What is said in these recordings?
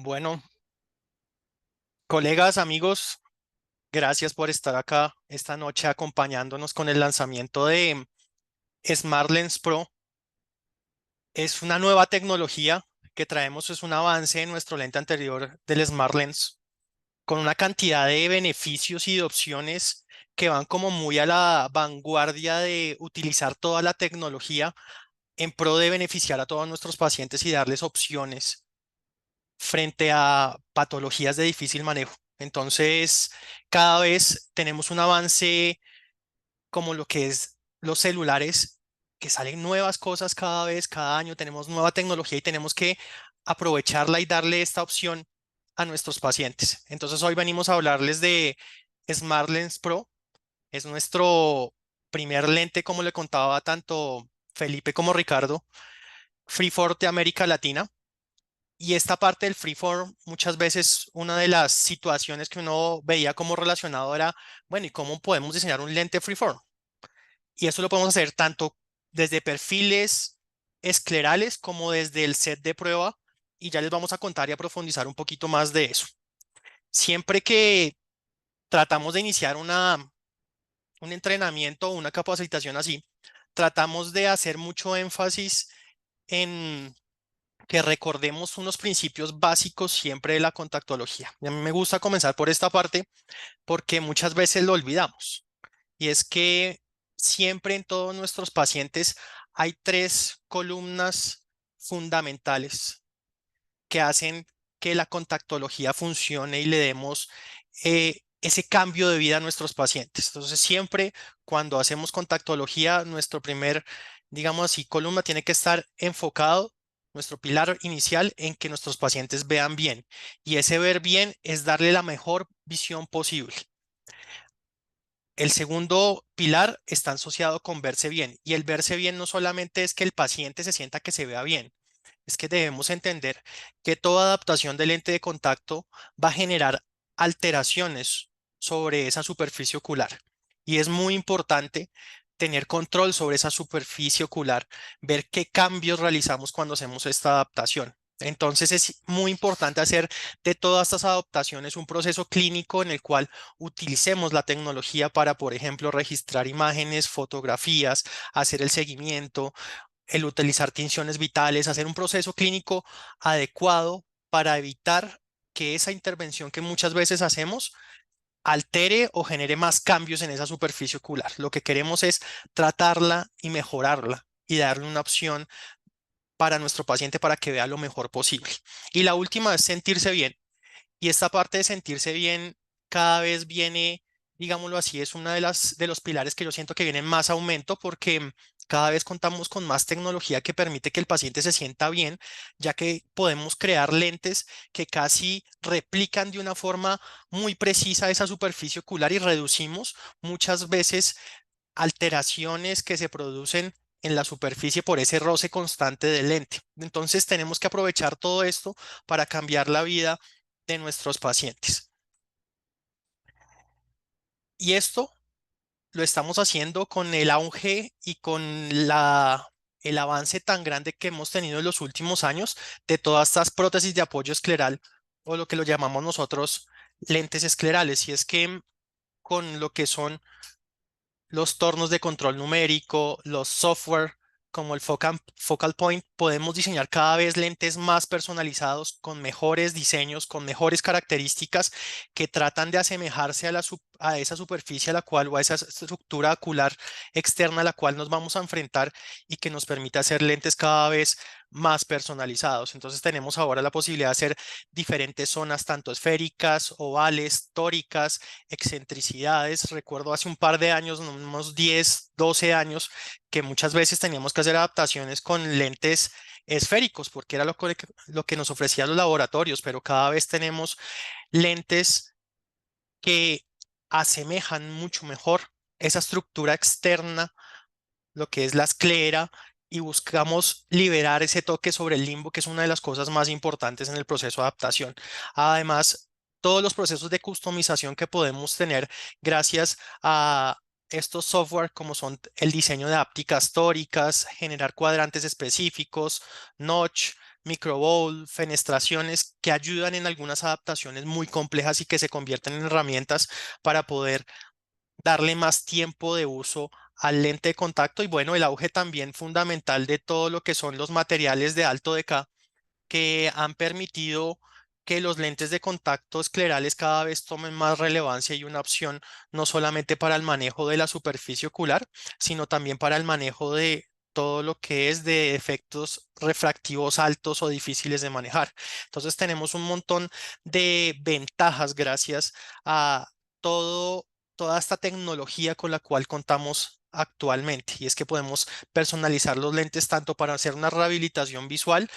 Bueno, colegas, amigos, gracias por estar acá esta noche acompañándonos con el lanzamiento de SmartLens Pro. Es una nueva tecnología que traemos, es un avance en nuestro lente anterior del SmartLens, con una cantidad de beneficios y de opciones que van como muy a la vanguardia de utilizar toda la tecnología en pro de beneficiar a todos nuestros pacientes y darles opciones frente a patologías de difícil manejo. Entonces, cada vez tenemos un avance como lo que es los celulares, que salen nuevas cosas cada vez, cada año tenemos nueva tecnología y tenemos que aprovecharla y darle esta opción a nuestros pacientes. Entonces, hoy venimos a hablarles de SmartLens Pro. Es nuestro primer lente, como le contaba tanto Felipe como Ricardo, Freeform de América Latina. Y esta parte del freeform, muchas veces una de las situaciones que uno veía como relacionado era, bueno, ¿y cómo podemos diseñar un lente freeform? Y eso lo podemos hacer tanto desde perfiles esclerales como desde el set de prueba. Y ya les vamos a contar y a profundizar un poquito más de eso. Siempre que tratamos de iniciar un entrenamiento o una capacitación así, tratamos de hacer mucho énfasis en que recordemos unos principios básicos siempre de la contactología. Y a mí me gusta comenzar por esta parte porque muchas veces lo olvidamos. Y es que siempre en todos nuestros pacientes hay tres columnas fundamentales que hacen que la contactología funcione y le demos ese cambio de vida a nuestros pacientes. Entonces, siempre cuando hacemos contactología, nuestro primer, digamos así, columna tiene que estar enfocado, nuestro pilar inicial, en que nuestros pacientes vean bien. Y ese ver bien es darle la mejor visión posible. El segundo pilar está asociado con verse bien. Y el verse bien no solamente es que el paciente se sienta que se vea bien, es que debemos entender que toda adaptación del lente de contacto va a generar alteraciones sobre esa superficie ocular. Y es muy importante tener control sobre esa superficie ocular, ver qué cambios realizamos cuando hacemos esta adaptación. Entonces es muy importante hacer de todas estas adaptaciones un proceso clínico en el cual utilicemos la tecnología para, por ejemplo, registrar imágenes, fotografías, hacer el seguimiento, el utilizar tinciones vitales, hacer un proceso clínico adecuado para evitar que esa intervención que muchas veces hacemos altere o genere más cambios en esa superficie ocular. Lo que queremos es tratarla y mejorarla y darle una opción para nuestro paciente para que vea lo mejor posible. Y la última es sentirse bien. Y esta parte de sentirse bien cada vez viene, digámoslo así, es una de de los pilares que yo siento que viene en más aumento porque cada vez contamos con más tecnología que permite que el paciente se sienta bien, ya que podemos crear lentes que casi replican de una forma muy precisa esa superficie ocular y reducimos muchas veces alteraciones que se producen en la superficie por ese roce constante del lente. Entonces tenemos que aprovechar todo esto para cambiar la vida de nuestros pacientes. Y esto lo estamos haciendo con el auge y con el avance tan grande que hemos tenido en los últimos años de todas estas prótesis de apoyo escleral o lo que lo llamamos nosotros lentes esclerales. Y es que con lo que son los tornos de control numérico, los software como el Focal Point, podemos diseñar cada vez lentes más personalizados, con mejores diseños, con mejores características que tratan de asemejarse a a esa superficie a la cual o a esa estructura ocular externa a la cual nos vamos a enfrentar y que nos permite hacer lentes cada vez más personalizados. Entonces tenemos ahora la posibilidad de hacer diferentes zonas, tanto esféricas, ovales, tóricas, excentricidades. Recuerdo hace un par de años, unos 10, 12 años, que muchas veces teníamos que hacer adaptaciones con lentes esféricos, porque era lo que nos ofrecían los laboratorios, pero cada vez tenemos lentes que asemejan mucho mejor esa estructura externa, lo que es la esclera, y buscamos liberar ese toque sobre el limbo, que es una de las cosas más importantes en el proceso de adaptación. Además, todos los procesos de customización que podemos tener gracias a estos software, como son el diseño de ápticas tóricas, generar cuadrantes específicos, notch, microbowl, fenestraciones que ayudan en algunas adaptaciones muy complejas y que se convierten en herramientas para poder darle más tiempo de uso al lente de contacto. Y bueno, el auge también fundamental de todo lo que son los materiales de alto DK que han permitido que los lentes de contacto esclerales cada vez tomen más relevancia y una opción no solamente para el manejo de la superficie ocular, sino también para el manejo de todo lo que es de efectos refractivos altos o difíciles de manejar. Entonces tenemos un montón de ventajas gracias a toda esta tecnología con la cual contamos actualmente. Y es que podemos personalizar los lentes tanto para hacer una rehabilitación visual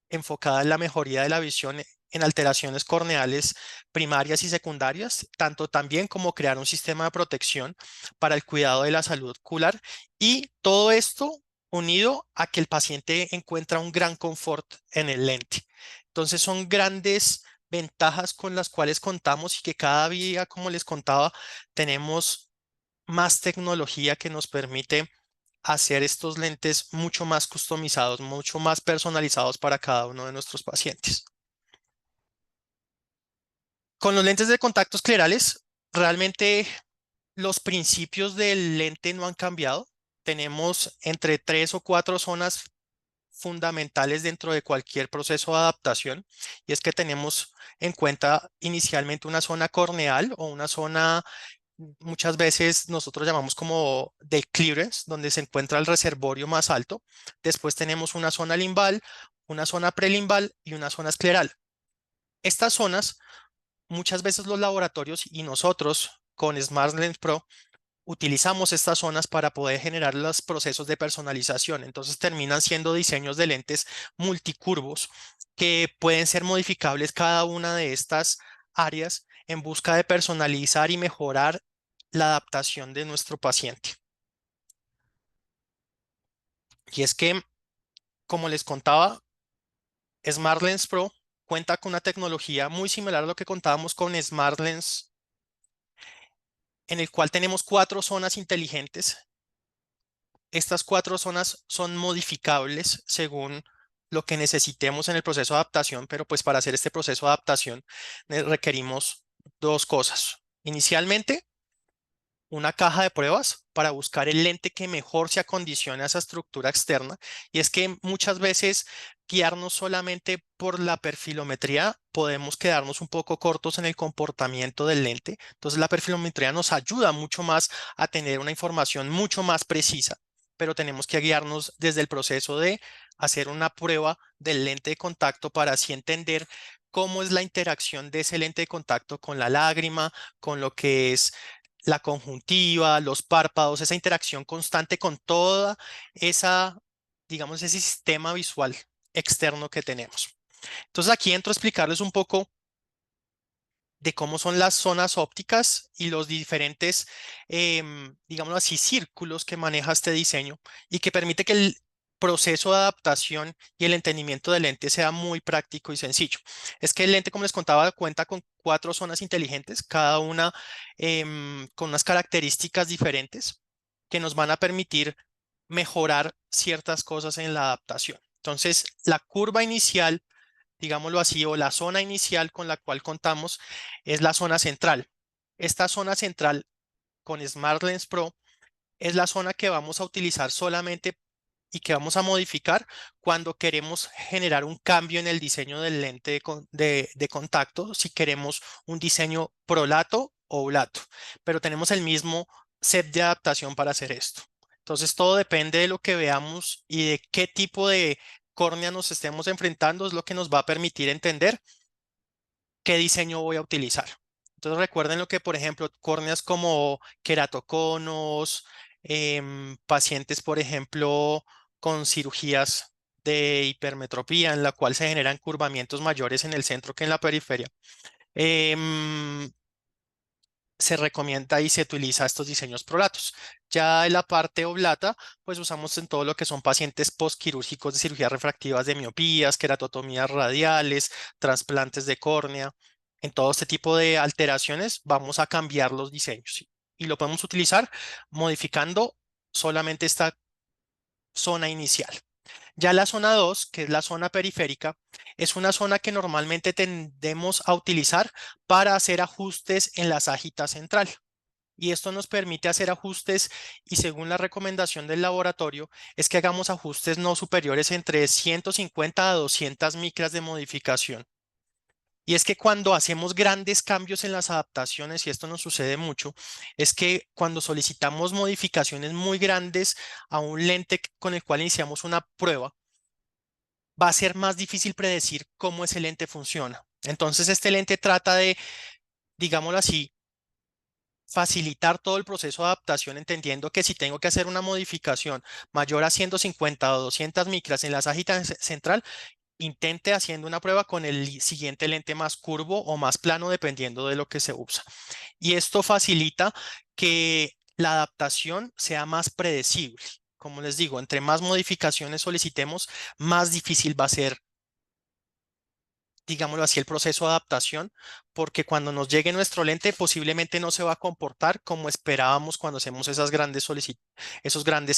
enfocada en la mejoría de la visión en alteraciones corneales primarias y secundarias, tanto también como crear un sistema de protección para el cuidado de la salud ocular y todo esto unido a que el paciente encuentra un gran confort en el lente. Entonces son grandes ventajas con las cuales contamos y que cada día, como les contaba, tenemos más tecnología que nos permite hacer estos lentes mucho más customizados, mucho más personalizados para cada uno de nuestros pacientes. Con los lentes de contacto esclerales, realmente los principios del lente no han cambiado. Tenemos entre 3 o 4 zonas fundamentales dentro de cualquier proceso de adaptación, y es que tenemos en cuenta inicialmente una zona corneal o una zona muchas veces nosotros llamamos como de clearance, donde se encuentra el reservorio más alto. Después tenemos una zona limbal, una zona prelimbal y una zona escleral. Estas zonas, muchas veces los laboratorios y nosotros con SmartLens Pro utilizamos estas zonas para poder generar los procesos de personalización. Entonces terminan siendo diseños de lentes multicurvos que pueden ser modificables cada una de estas áreas en busca de personalizar y mejorar la adaptación de nuestro paciente. Y es que, como les contaba, SmartLens Pro cuenta con una tecnología muy similar a lo que contábamos con SmartLens, en el cual tenemos 4 zonas inteligentes. Estas 4 zonas son modificables según lo que necesitemos en el proceso de adaptación, pero pues para hacer este proceso de adaptación requerimos 2 cosas. Inicialmente, una caja de pruebas para buscar el lente que mejor se acondicione a esa estructura externa. Y es que muchas veces guiarnos solamente por la perfilometría podemos quedarnos un poco cortos en el comportamiento del lente. Entonces la perfilometría nos ayuda mucho más a tener una información mucho más precisa, pero tenemos que guiarnos desde el proceso de hacer una prueba del lente de contacto para así entender cómo es la interacción de ese lente de contacto con la lágrima, con lo que es la conjuntiva, los párpados, esa interacción constante con toda esa, digamos, ese sistema visual externo que tenemos. Entonces aquí entro a explicarles un poco de cómo son las zonas ópticas y los diferentes, digámoslo así, círculos que maneja este diseño y que permite que el proceso de adaptación y el entendimiento del lente sea muy práctico y sencillo. Es que el lente, como les contaba, cuenta con 4 zonas inteligentes, cada una con unas características diferentes que nos van a permitir mejorar ciertas cosas en la adaptación. Entonces, la curva inicial, digámoslo así, o la zona inicial con la cual contamos es la zona central. Esta zona central con SmartLens Pro es la zona que vamos a utilizar solamente y que vamos a modificar cuando queremos generar un cambio en el diseño del lente de contacto, si queremos un diseño prolato o blato, pero tenemos el mismo set de adaptación para hacer esto. Entonces todo depende de lo que veamos y de qué tipo de córnea nos estemos enfrentando, es lo que nos va a permitir entender qué diseño voy a utilizar. Entonces recuerden lo que, por ejemplo, córneas como queratoconos, pacientes, por ejemplo, con cirugías de hipermetropía, en la cual se generan curvamientos mayores en el centro que en la periferia. em, Se recomienda y se utiliza estos diseños prolatos. Ya en la parte oblata, pues usamos en todo lo que son pacientes postquirúrgicos de cirugías refractivas de miopías, queratotomías radiales, trasplantes de córnea. En todo este tipo de alteraciones vamos a cambiar los diseños, ¿sí? Y lo podemos utilizar modificando solamente esta zona inicial. Ya la zona 2, que es la zona periférica, es una zona que normalmente tendemos a utilizar para hacer ajustes en la sagita central. Y esto nos permite hacer ajustes y según la recomendación del laboratorio es que hagamos ajustes no superiores entre 150 a 200 micras de modificación. Y es que cuando hacemos grandes cambios en las adaptaciones, y esto nos sucede mucho, es que cuando solicitamos modificaciones muy grandes a un lente con el cual iniciamos una prueba, va a ser más difícil predecir cómo ese lente funciona. Entonces, este lente trata de, digámoslo así, facilitar todo el proceso de adaptación, entendiendo que si tengo que hacer una modificación mayor a 150 o 200 micras en la sagita central, intente haciendo una prueba con el siguiente lente más curvo o más plano, dependiendo de lo que se usa. Y esto facilita que la adaptación sea más predecible. Como les digo, entre más modificaciones solicitemos, más difícil va a ser, digámoslo así, el proceso de adaptación, porque cuando nos llegue nuestro lente posiblemente no se va a comportar como esperábamos cuando hacemos esos grandes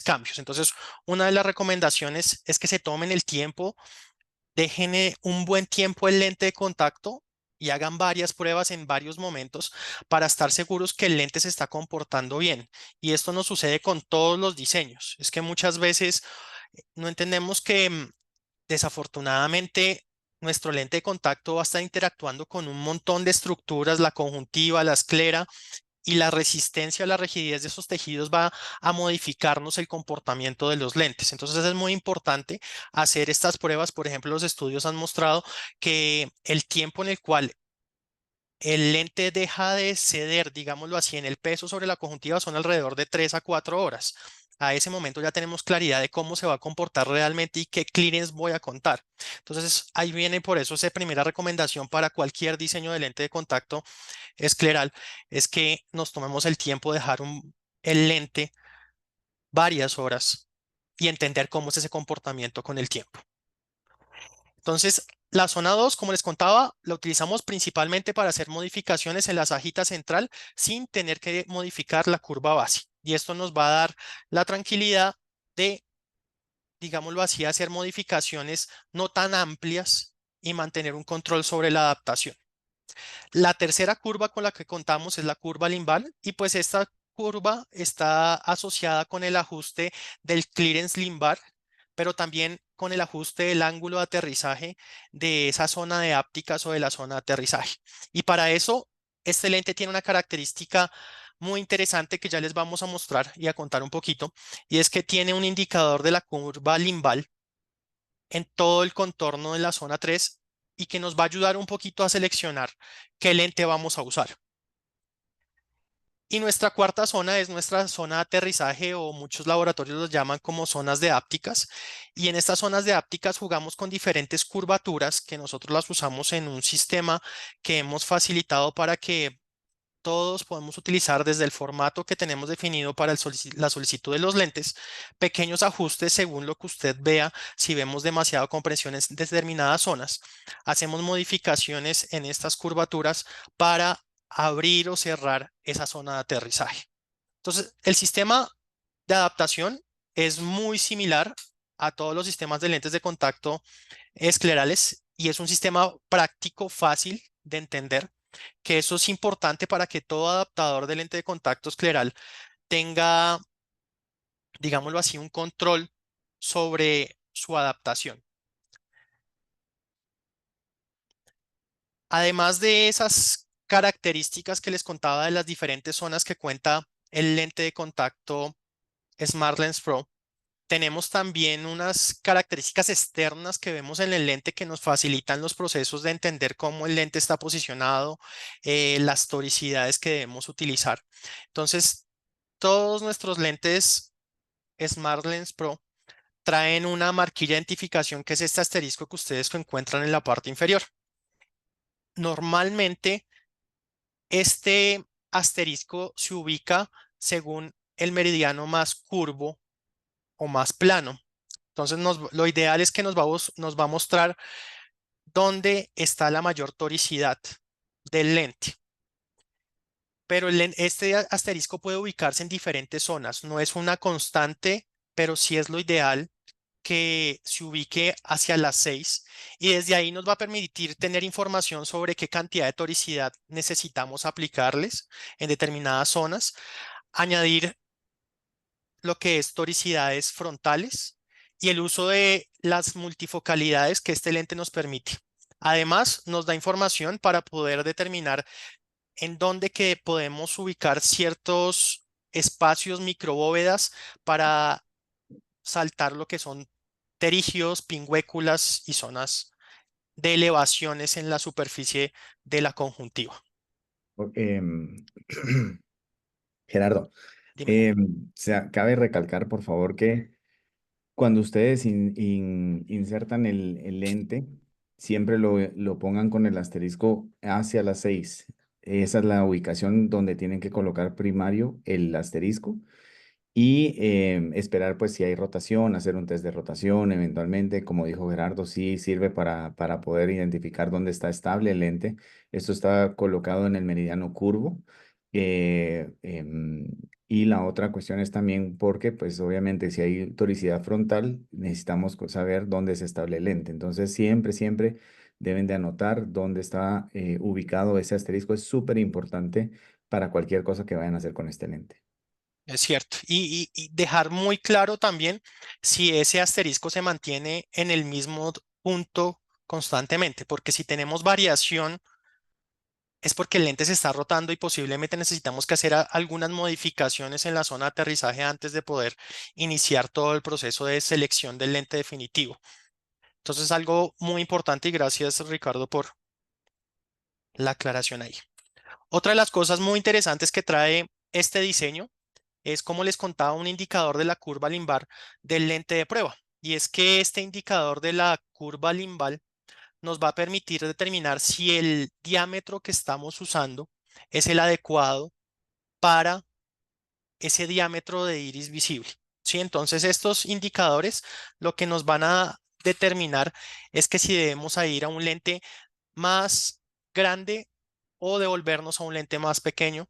cambios. Entonces, una de las recomendaciones es que se tomen el tiempo, dejen un buen tiempo el lente de contacto y hagan varias pruebas en varios momentos para estar seguros que el lente se está comportando bien. Y esto nos sucede con todos los diseños. Es que muchas veces no entendemos que desafortunadamente, nuestro lente de contacto va a estar interactuando con un montón de estructuras, la conjuntiva, la esclera, y la resistencia o la rigidez de esos tejidos va a modificarnos el comportamiento de los lentes. Entonces es muy importante hacer estas pruebas. Por ejemplo, los estudios han mostrado que el tiempo en el cual el lente deja de ceder, digámoslo así, en el peso sobre la conjuntiva son alrededor de 3 a 4 horas. A ese momento ya tenemos claridad de cómo se va a comportar realmente y qué clearance voy a contar. Entonces ahí viene por eso esa primera recomendación para cualquier diseño de lente de contacto escleral, es que nos tomemos el tiempo de dejar el lente varias horas y entender cómo es ese comportamiento con el tiempo. Entonces, la zona 2, como les contaba, la utilizamos principalmente para hacer modificaciones en la sajita central sin tener que modificar la curva base. Y esto nos va a dar la tranquilidad de, digámoslo así, hacer modificaciones no tan amplias y mantener un control sobre la adaptación. La tercera curva con la que contamos es la curva limbal y pues esta curva está asociada con el ajuste del clearance limbar, pero también con el ajuste del ángulo de aterrizaje de esa zona de ápticas o de la zona de aterrizaje. Y para eso, este lente tiene una característica muy interesante que ya les vamos a mostrar y a contar un poquito, y es que tiene un indicador de la curva limbal en todo el contorno de la zona 3 y que nos va a ayudar un poquito a seleccionar qué lente vamos a usar. Y nuestra cuarta zona es nuestra zona de aterrizaje o muchos laboratorios los llaman como zonas de ápticas. Y en estas zonas de ápticas jugamos con diferentes curvaturas que nosotros las usamos en un sistema que hemos facilitado para que todos podemos utilizar desde el formato que tenemos definido para la solicitud de los lentes, pequeños ajustes según lo que usted vea. Si vemos demasiada compresión en determinadas zonas, hacemos modificaciones en estas curvaturas para abrir o cerrar esa zona de aterrizaje. Entonces, el sistema de adaptación es muy similar a todos los sistemas de lentes de contacto esclerales y es un sistema práctico, fácil de entender, que eso es importante para que todo adaptador de lente de contacto escleral tenga, digámoslo así, un control sobre su adaptación. Además de esas características que les contaba de las diferentes zonas que cuenta el lente de contacto SmartLens Pro, tenemos también unas características externas que vemos en el lente que nos facilitan los procesos de entender cómo el lente está posicionado, las toricidades que debemos utilizar. Entonces, todos nuestros lentes SmartLens Pro traen una marquilla de identificación que es este asterisco que ustedes encuentran en la parte inferior. Normalmente, este asterisco se ubica según el meridiano más curvo o más plano. Entonces, lo ideal es que nos va a mostrar dónde está la mayor toricidad del lente. Pero este asterisco puede ubicarse en diferentes zonas. No es una constante, pero sí es lo ideal que se ubique hacia las 6 y desde ahí nos va a permitir tener información sobre qué cantidad de toricidad necesitamos aplicarles en determinadas zonas, añadir lo que es toricidades frontales y el uso de las multifocalidades que este lente nos permite. Además, nos da información para poder determinar en dónde que podemos ubicar ciertos espacios, microbóvedas para saltar lo que son terigios, pingüéculas y zonas de elevaciones en la superficie de la conjuntiva. O- Gerardo, Dime. cabe recalcar, por favor, que cuando ustedes insertan el lente, siempre lo pongan con el asterisco hacia las 6. Esa es la ubicación donde tienen que colocar primario el asterisco y esperar pues si hay rotación, hacer un test de rotación eventualmente, como dijo Gerardo, sí sirve para poder identificar dónde está estable el lente. Esto está colocado en el meridiano curvo. eh, em, y la otra cuestión es también porque pues obviamente si hay toricidad frontal necesitamos saber dónde es estable el lente. Entonces siempre deben de anotar dónde está ubicado ese asterisco. Es súper importante para cualquier cosa que vayan a hacer con este lente. Es cierto. Y dejar muy claro también si ese asterisco se mantiene en el mismo punto constantemente, porque si tenemos variación es porque el lente se está rotando y posiblemente necesitamos que hacer algunas modificaciones en la zona de aterrizaje antes de poder iniciar todo el proceso de selección del lente definitivo. Entonces, algo muy importante y gracias, Ricardo, por la aclaración ahí. Otra de las cosas muy interesantes que trae este diseño es, como les contaba, un indicador de la curva limbar del lente de prueba. Y es que este indicador de la curva limbar nos va a permitir determinar si el diámetro que estamos usando es el adecuado para ese diámetro de iris visible. ¿Sí? Entonces, estos indicadores lo que nos van a determinar es que si debemos a ir a un lente más grande o devolvernos a un lente más pequeño.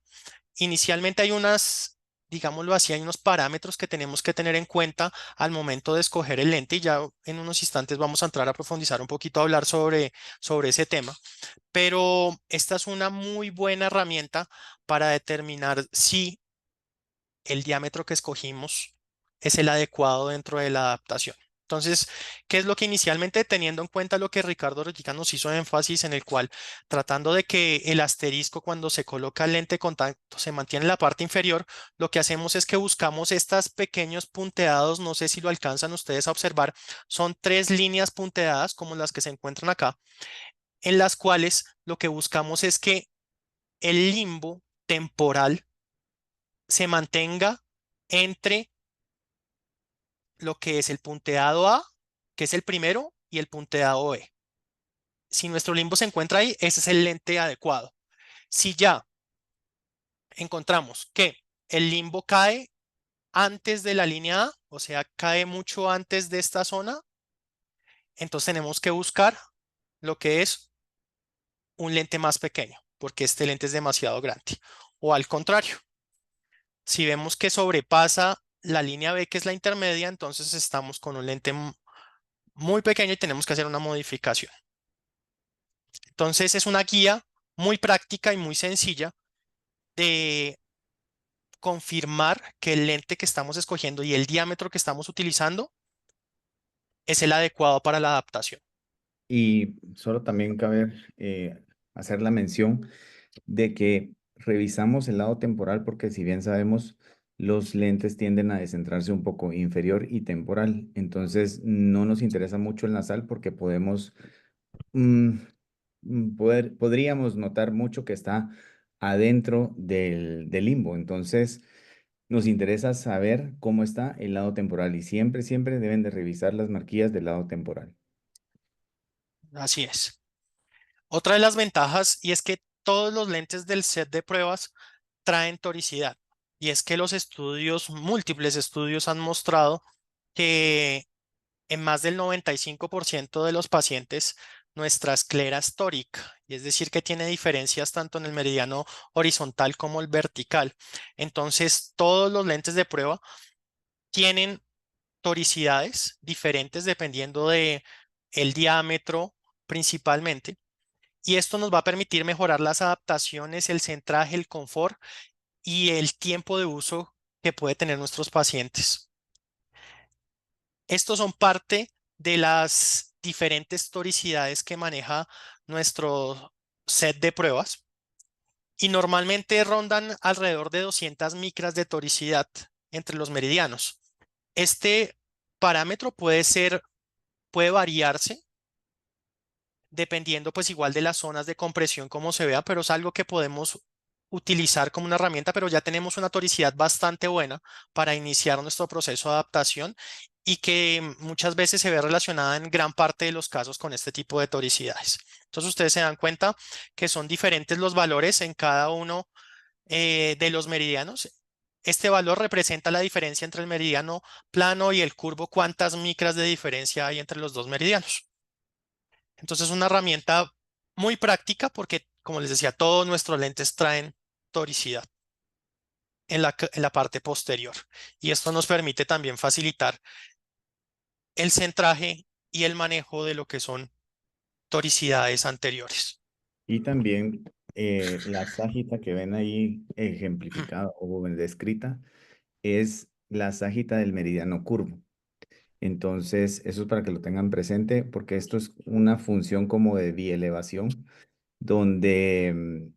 Inicialmente hay unas, digámoslo así, hay unos parámetros que tenemos que tener en cuenta al momento de escoger el lente y ya en unos instantes vamos a entrar a profundizar un poquito a hablar sobre ese tema. Pero esta es una muy buena herramienta para determinar si el diámetro que escogimos es el adecuado dentro de la adaptación. Entonces, ¿qué es lo que inicialmente, teniendo en cuenta lo que Ricardo Requica nos hizo énfasis en el cual, tratando de que el asterisco cuando se coloca el lente de contacto se mantiene en la parte inferior, lo que hacemos es que buscamos estos pequeños punteados, no sé si lo alcanzan ustedes a observar, son tres líneas punteadas como las que se encuentran acá, en las cuales lo que buscamos es que el limbo temporal se mantenga entre lo que es el punteado A, que es el primero, y el punteado B. Si nuestro limbo se encuentra ahí, ese es el lente adecuado. Si ya encontramos que el limbo cae antes de la línea A, o sea, cae mucho antes de esta zona, entonces tenemos que buscar lo que es un lente más pequeño, porque este lente es demasiado grande. O al contrario, si vemos que sobrepasa la línea B, que es la intermedia, entonces estamos con un lente muy pequeño y tenemos que hacer una modificación. Entonces es una guía muy práctica y muy sencilla de confirmar que el lente que estamos escogiendo y el diámetro que estamos utilizando es el adecuado para la adaptación. Y solo también cabe hacer la mención de que revisamos el lado temporal porque si bien sabemos, los lentes tienden a descentrarse un poco inferior y temporal. Entonces, no nos interesa mucho el nasal porque mm, podríamos notar mucho que está adentro del limbo. Entonces, nos interesa saber cómo está el lado temporal y siempre deben de revisar las marquillas del lado temporal. Así es. Otra de las ventajas y es que todos los lentes del set de pruebas traen toricidad. Y es que los estudios, múltiples estudios han mostrado que en más del 95% de los pacientes nuestra esclera es tórica, y es decir, que tiene diferencias tanto en el meridiano horizontal como el vertical. Entonces, todos los lentes de prueba tienen toricidades diferentes dependiendo de el diámetro principalmente. Y esto nos va a permitir mejorar las adaptaciones, el centraje, el confort y el tiempo de uso que puede tener nuestros pacientes. Estos son parte de las diferentes toricidades que maneja nuestro set de pruebas y normalmente rondan alrededor de 200 micras de toricidad entre los meridianos. Este parámetro puede variarse dependiendo pues igual de las zonas de compresión como se vea, pero es algo que podemos utilizar como una herramienta, pero ya tenemos una toricidad bastante buena para iniciar nuestro proceso de adaptación y que muchas veces se ve relacionada en gran parte de los casos con este tipo de toricidades. Entonces ustedes se dan cuenta que son diferentes los valores en cada uno de los meridianos. Este valor representa la diferencia entre el meridiano plano y el curvo, cuántas micras de diferencia hay entre los dos meridianos. Entonces es una herramienta muy práctica porque, como les decía, todos nuestros lentes traen toricidad en la parte posterior. Y esto nos permite también facilitar el centraje y el manejo de lo que son toricidades anteriores. Y también la ságita que ven ahí ejemplificada o descrita es la ságita del meridiano curvo. Entonces, eso es para que lo tengan presente, porque esto es una función como de bielevación, donde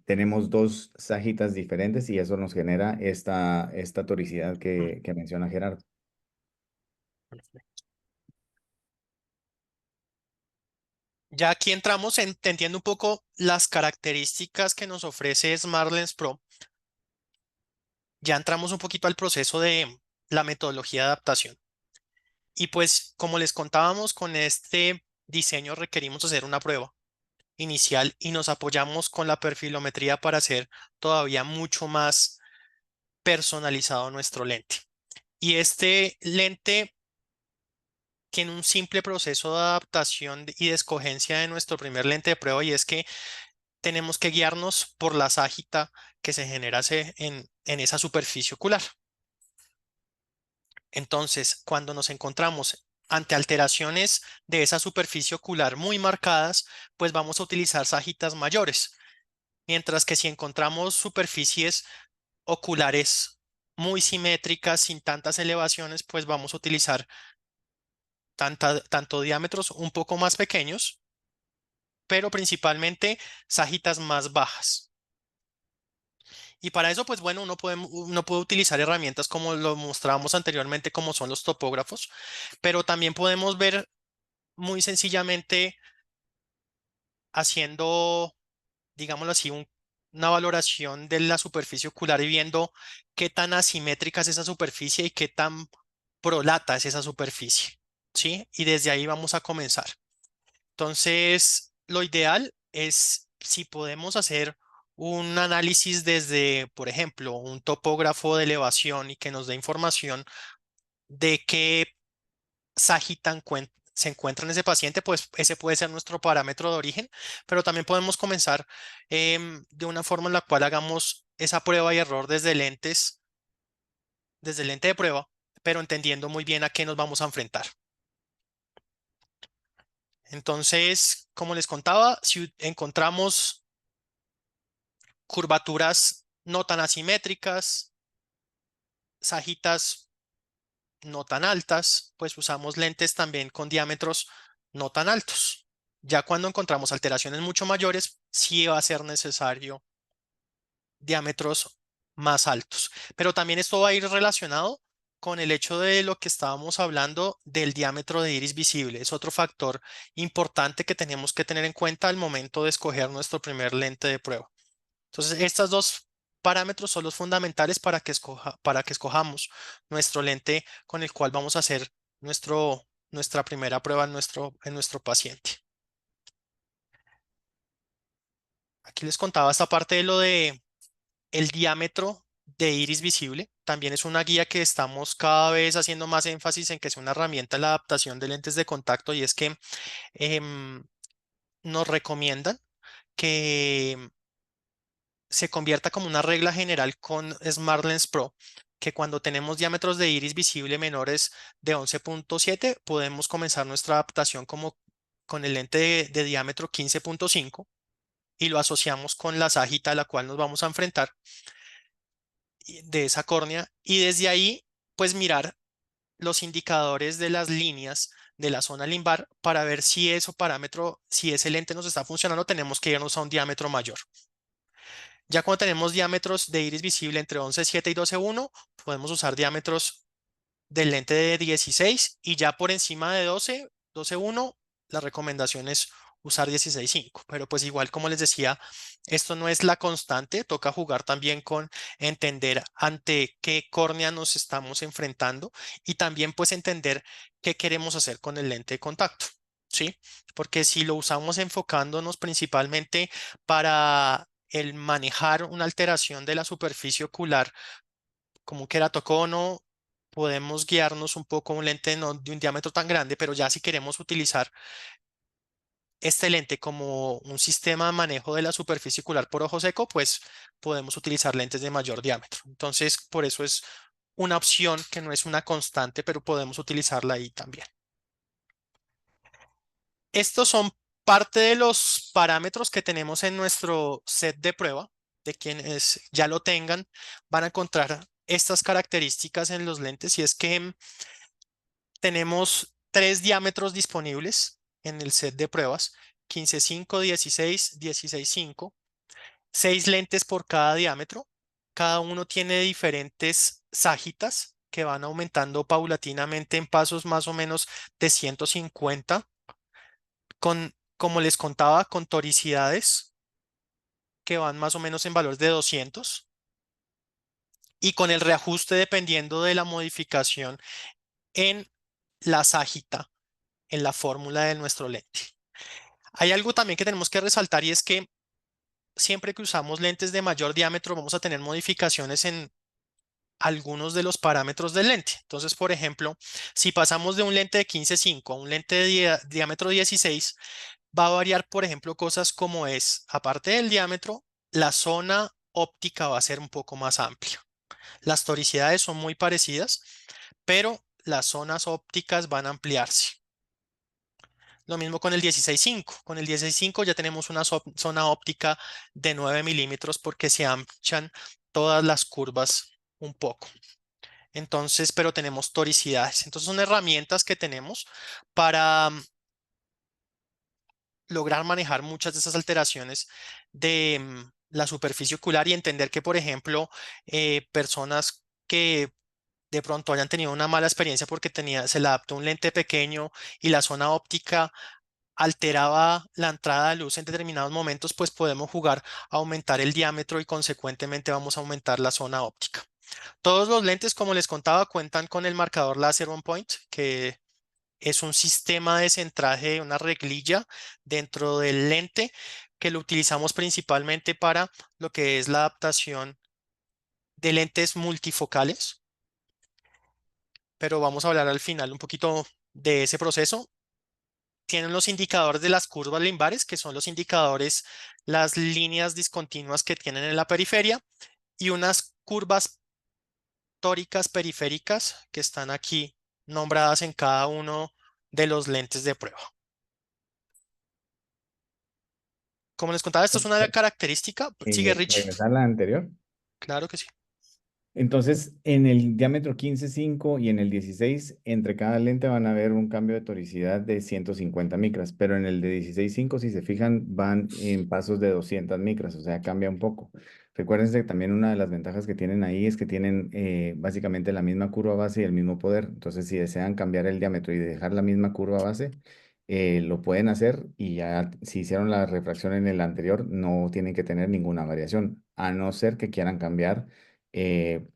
tenemos dos ságitas diferentes y eso nos genera esta toricidad que menciona Gerardo. Ya aquí entramos entendiendo un poco las características que nos ofrece SmartLens Pro. Ya entramos un poquito al proceso de la metodología de adaptación. Y pues, como les contábamos, con este diseño requerimos hacer una prueba inicial y nos apoyamos con la perfilometría para hacer todavía mucho más personalizado nuestro lente. Y este lente, que en un simple proceso de adaptación y de escogencia de nuestro primer lente de prueba, y es que tenemos que guiarnos por la ságita que se genera en esa superficie ocular. Entonces, cuando nos encontramos ante alteraciones de esa superficie ocular muy marcadas, pues vamos a utilizar ságitas mayores. Mientras que si encontramos superficies oculares muy simétricas, sin tantas elevaciones, pues vamos a utilizar tanto diámetros un poco más pequeños, pero principalmente ságitas más bajas. Y para eso, pues bueno, uno puede utilizar herramientas como lo mostrábamos anteriormente, como son los topógrafos, pero también podemos ver muy sencillamente haciendo, digámoslo así, una valoración de la superficie ocular y viendo qué tan asimétrica es esa superficie y qué tan prolata es esa superficie, ¿sí? Y desde ahí vamos a comenzar. Entonces, lo ideal es si podemos hacer un análisis desde, por ejemplo, un topógrafo de elevación y que nos dé información de qué Sagita se encuentra en ese paciente, pues ese puede ser nuestro parámetro de origen, pero también podemos comenzar de una forma en la cual hagamos esa prueba y error desde el lente de prueba, pero entendiendo muy bien a qué nos vamos a enfrentar. Entonces, como les contaba, si encontramos curvaturas no tan asimétricas, sagitas no tan altas, pues usamos lentes también con diámetros no tan altos. Ya cuando encontramos alteraciones mucho mayores, sí va a ser necesario diámetros más altos. Pero también esto va a ir relacionado con el hecho de lo que estábamos hablando del diámetro de iris visible. Es otro factor importante que tenemos que tener en cuenta al momento de escoger nuestro primer lente de prueba. Entonces, estos dos parámetros son los fundamentales para que escojamos nuestro lente con el cual vamos a hacer nuestra primera prueba en nuestro paciente. Aquí les contaba esta parte de lo de el diámetro de iris visible. También es una guía que estamos cada vez haciendo más énfasis en que sea una herramienta de la adaptación de lentes de contacto y es que em, nos recomiendan que se convierta como una regla general con SmartLens Pro, que cuando tenemos diámetros de iris visible menores de 11.7, podemos comenzar nuestra adaptación como con el lente de diámetro 15.5 y lo asociamos con la ságita a la cual nos vamos a enfrentar de esa córnea y desde ahí pues mirar los indicadores de las líneas de la zona limbar para ver si ese parámetro, si ese lente nos está funcionando, tenemos que irnos a un diámetro mayor. Ya cuando tenemos diámetros de iris visible entre 11.7 y 12.1, podemos usar diámetros del lente de 16 y ya por encima de 12.1, la recomendación es usar 16.5. Pero pues igual como les decía, esto no es la constante, toca jugar también con entender ante qué córnea nos estamos enfrentando y también pues entender qué queremos hacer con el lente de contacto. ¿Sí? Porque si lo usamos enfocándonos principalmente para el manejar una alteración de la superficie ocular como un queratocono, podemos guiarnos un poco un lente no de un diámetro tan grande, pero ya si queremos utilizar este lente como un sistema de manejo de la superficie ocular por ojo seco, pues podemos utilizar lentes de mayor diámetro. Entonces, por eso es una opción que no es una constante, pero podemos utilizarla ahí también. Estos son parte de los parámetros que tenemos en nuestro set de prueba. De quienes ya lo tengan, van a encontrar estas características en los lentes y es que tenemos tres diámetros disponibles en el set de pruebas: 15.5, 16, 16.5, seis lentes por cada diámetro. Cada uno tiene diferentes ságitas que van aumentando paulatinamente en pasos más o menos de 150, como les contaba, con toricidades que van más o menos en valores de 200 y con el reajuste dependiendo de la modificación en la ságita, en la fórmula de nuestro lente. Hay algo también que tenemos que resaltar y es que siempre que usamos lentes de mayor diámetro vamos a tener modificaciones en algunos de los parámetros del lente. Entonces, por ejemplo, si pasamos de un lente de 15.5 a un lente de diámetro 16, va a variar, por ejemplo, cosas como es, aparte del diámetro, la zona óptica va a ser un poco más amplia. Las toricidades son muy parecidas, pero las zonas ópticas van a ampliarse. Lo mismo con el 16.5. Con el 16.5 ya tenemos una zona óptica de 9 milímetros porque se anchan todas las curvas un poco. Entonces, pero tenemos toricidades. Entonces son herramientas que tenemos para lograr manejar muchas de esas alteraciones de la superficie ocular y entender que, por ejemplo, personas que de pronto hayan tenido una mala experiencia porque se le adaptó un lente pequeño y la zona óptica alteraba la entrada de luz en determinados momentos, pues podemos jugar a aumentar el diámetro y consecuentemente vamos a aumentar la zona óptica. Todos los lentes, como les contaba, cuentan con el marcador láser on point, que es un sistema de centraje, una reglilla dentro del lente que lo utilizamos principalmente para lo que es la adaptación de lentes multifocales, pero vamos a hablar al final un poquito de ese proceso. Tienen los indicadores de las curvas limbares, que son los indicadores, las líneas discontinuas que tienen en la periferia, y unas curvas tóricas periféricas que están aquí nombradas en cada uno de los lentes de prueba. Como les contaba, esta es una característica. Sigue Richie. Regresar a la anterior. Claro que sí. Entonces, en el diámetro 15.5 y en el 16, entre cada lente van a haber un cambio de toricidad de 150 micras, pero en el de 16.5, si se fijan, van en pasos de 200 micras, o sea, cambia un poco. Recuérdense que también una de las ventajas que tienen ahí es que tienen básicamente la misma curva base y el mismo poder. Entonces, si desean cambiar el diámetro y dejar la misma curva base, lo pueden hacer y ya si hicieron la refracción en el anterior, no tienen que tener ninguna variación, a no ser que quieran cambiar de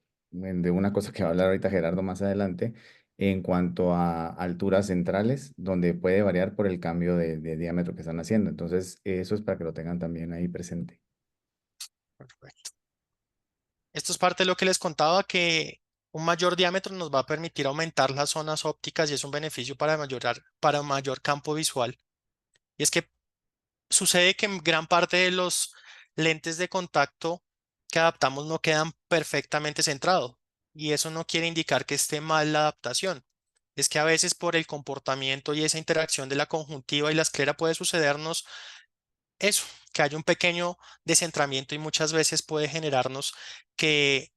una cosa que va a hablar ahorita Gerardo más adelante, en cuanto a alturas centrales, donde puede variar por el cambio de diámetro que están haciendo. Entonces, eso es para que lo tengan también ahí presente. Perfecto. Esto es parte de lo que les contaba, que un mayor diámetro nos va a permitir aumentar las zonas ópticas y es un beneficio para mayor campo visual. Y es que sucede que en gran parte de los lentes de contacto que adaptamos no quedan perfectamente centrados. y eso no quiere indicar que esté mal la adaptación. Es que a veces por el comportamiento y esa interacción de la conjuntiva y la esclera puede sucedernos eso, que haya un pequeño descentramiento y muchas veces puede generarnos que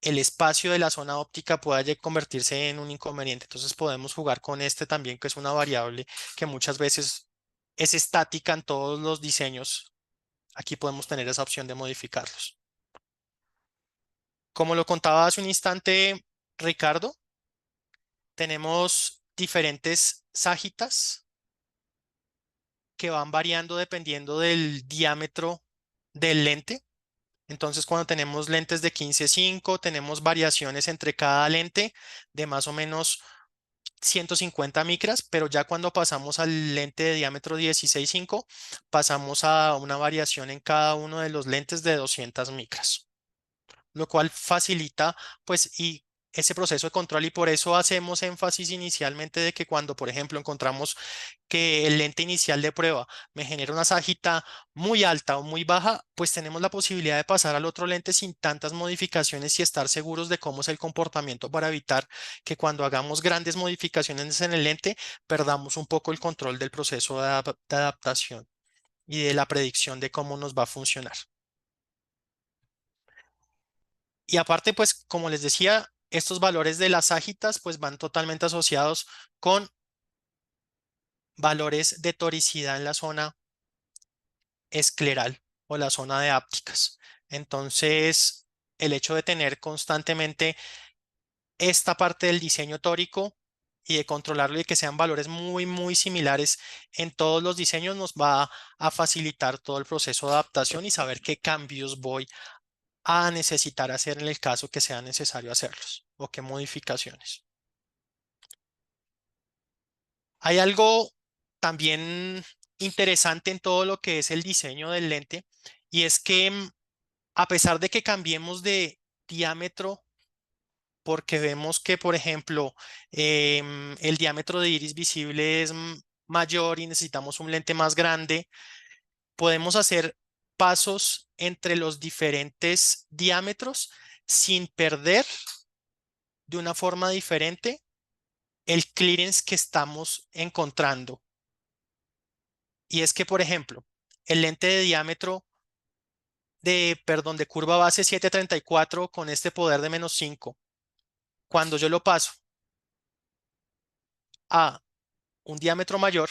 el espacio de la zona óptica pueda convertirse en un inconveniente. Entonces podemos jugar con este también, que es una variable que muchas veces es estática en todos los diseños. Aquí podemos tener esa opción de modificarlos. Como lo contaba hace un instante Ricardo, tenemos diferentes ságitas que van variando dependiendo del diámetro del lente. Entonces, cuando tenemos lentes de 15.5, tenemos variaciones entre cada lente de más o menos 150 micras, pero ya cuando pasamos al lente de diámetro 16.5, pasamos a una variación en cada uno de los lentes de 200 micras, lo cual facilita pues y ese proceso de control, y por eso hacemos énfasis inicialmente de que cuando, por ejemplo, encontramos que el lente inicial de prueba me genera una sajita muy alta o muy baja, pues tenemos la posibilidad de pasar al otro lente sin tantas modificaciones y estar seguros de cómo es el comportamiento para evitar que cuando hagamos grandes modificaciones en el lente perdamos un poco el control del proceso de adaptación y de la predicción de cómo nos va a funcionar. Y aparte, pues como les decía, estos valores de las ságitas pues van totalmente asociados con valores de toricidad en la zona escleral o la zona de ápticas. Entonces, el hecho de tener constantemente esta parte del diseño tórico y de controlarlo y que sean valores muy similares en todos los diseños nos va a facilitar todo el proceso de adaptación y saber qué cambios voy a necesitar hacer en el caso que sea necesario hacerlos o qué modificaciones. Hay algo también interesante en todo lo que es el diseño del lente, y es que a pesar de que cambiemos de diámetro, porque vemos que, por ejemplo, el diámetro de iris visible es mayor y necesitamos un lente más grande, podemos hacer pasos entre los diferentes diámetros sin perder de una forma diferente el clearance que estamos encontrando. Y es que, por ejemplo, el lente de diámetro de curva base 734 con este poder de -5, cuando yo lo paso a un diámetro mayor,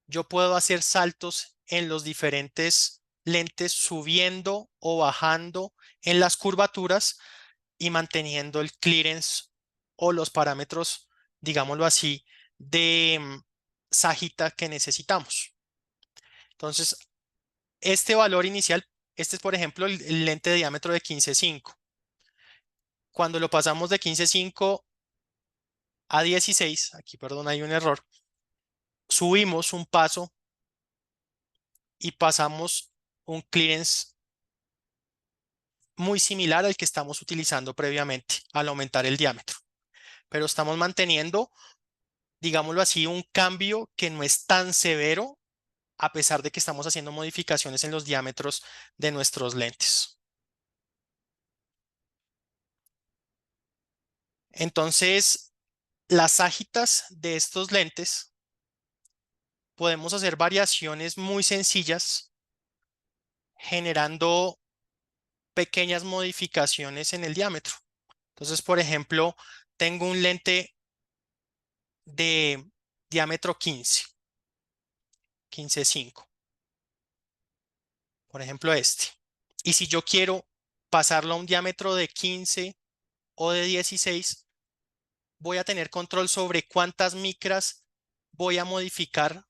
yo puedo hacer saltos en los diferentes lentes subiendo o bajando en las curvaturas y manteniendo el clearance o los parámetros, digámoslo así, de sagita que necesitamos. Entonces, este valor inicial, este es por ejemplo el lente de diámetro de 15.5. Cuando lo pasamos de 15.5 a 16, aquí perdón, hay un error, subimos un paso y pasamos un clearance muy similar al que estamos utilizando previamente al aumentar el diámetro, pero estamos manteniendo, digámoslo así, un cambio que no es tan severo a pesar de que estamos haciendo modificaciones en los diámetros de nuestros lentes. Entonces, las ságitas de estos lentes podemos hacer variaciones muy sencillas generando pequeñas modificaciones en el diámetro. Entonces, por ejemplo, tengo un lente de diámetro 15.5, por ejemplo este. Y si yo quiero pasarlo a un diámetro de 15 o de 16, voy a tener control sobre cuántas micras voy a modificar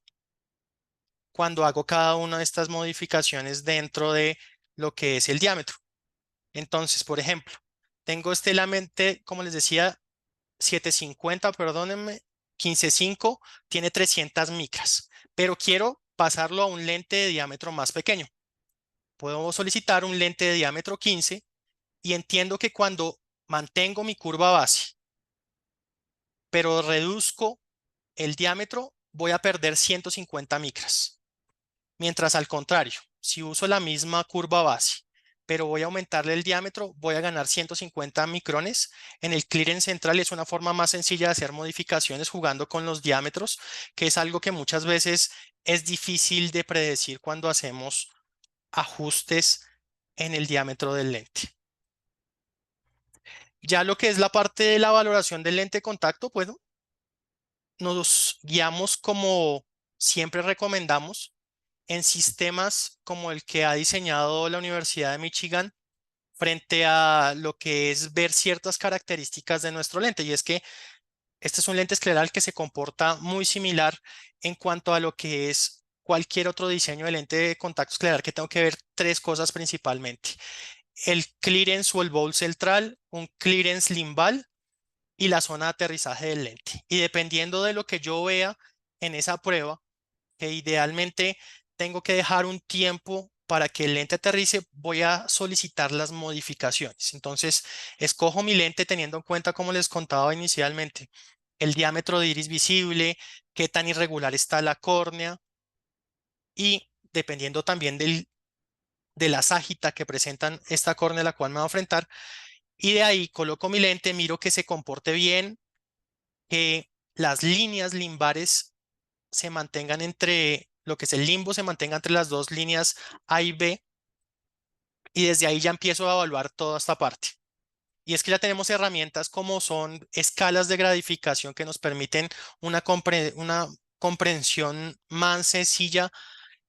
cuando hago cada una de estas modificaciones dentro de lo que es el diámetro. Entonces, por ejemplo, tengo este lente, como les decía, 750, perdónenme, 15.5, tiene 300 micras, pero quiero pasarlo a un lente de diámetro más pequeño. Puedo solicitar un lente de diámetro 15 y entiendo que cuando mantengo mi curva base, pero reduzco el diámetro, voy a perder 150 micras. Mientras al contrario, si uso la misma curva base, pero voy a aumentarle el diámetro, voy a ganar 150 micrones. En el clearance central es una forma más sencilla de hacer modificaciones jugando con los diámetros, que es algo que muchas veces es difícil de predecir cuando hacemos ajustes en el diámetro del lente. Ya lo que es la parte de la valoración del lente de contacto, bueno, nos guiamos como siempre recomendamos en sistemas como el que ha diseñado la Universidad de Michigan frente a lo que es ver ciertas características de nuestro lente. Y es que este es un lente escleral que se comporta muy similar en cuanto a lo que es cualquier otro diseño de lente de contacto escleral, que tengo que ver tres cosas principalmente: el clearance o el bowl central, un clearance limbal y la zona de aterrizaje del lente. Y dependiendo de lo que yo vea en esa prueba, que idealmente tengo que dejar un tiempo para que el lente aterrice, voy a solicitar las modificaciones. Entonces, escojo mi lente teniendo en cuenta, como les contaba inicialmente, el diámetro de iris visible, qué tan irregular está la córnea y dependiendo también de la ságita que presentan esta córnea a la cual me va a enfrentar. Y de ahí coloco mi lente, miro que se comporte bien, que las líneas limbares se mantengan entre lo que es el limbo, se mantenga entre las dos líneas A y B, y desde ahí ya empiezo a evaluar toda esta parte. Y es que ya tenemos herramientas como son escalas de gradificación que nos permiten una comprensión más sencilla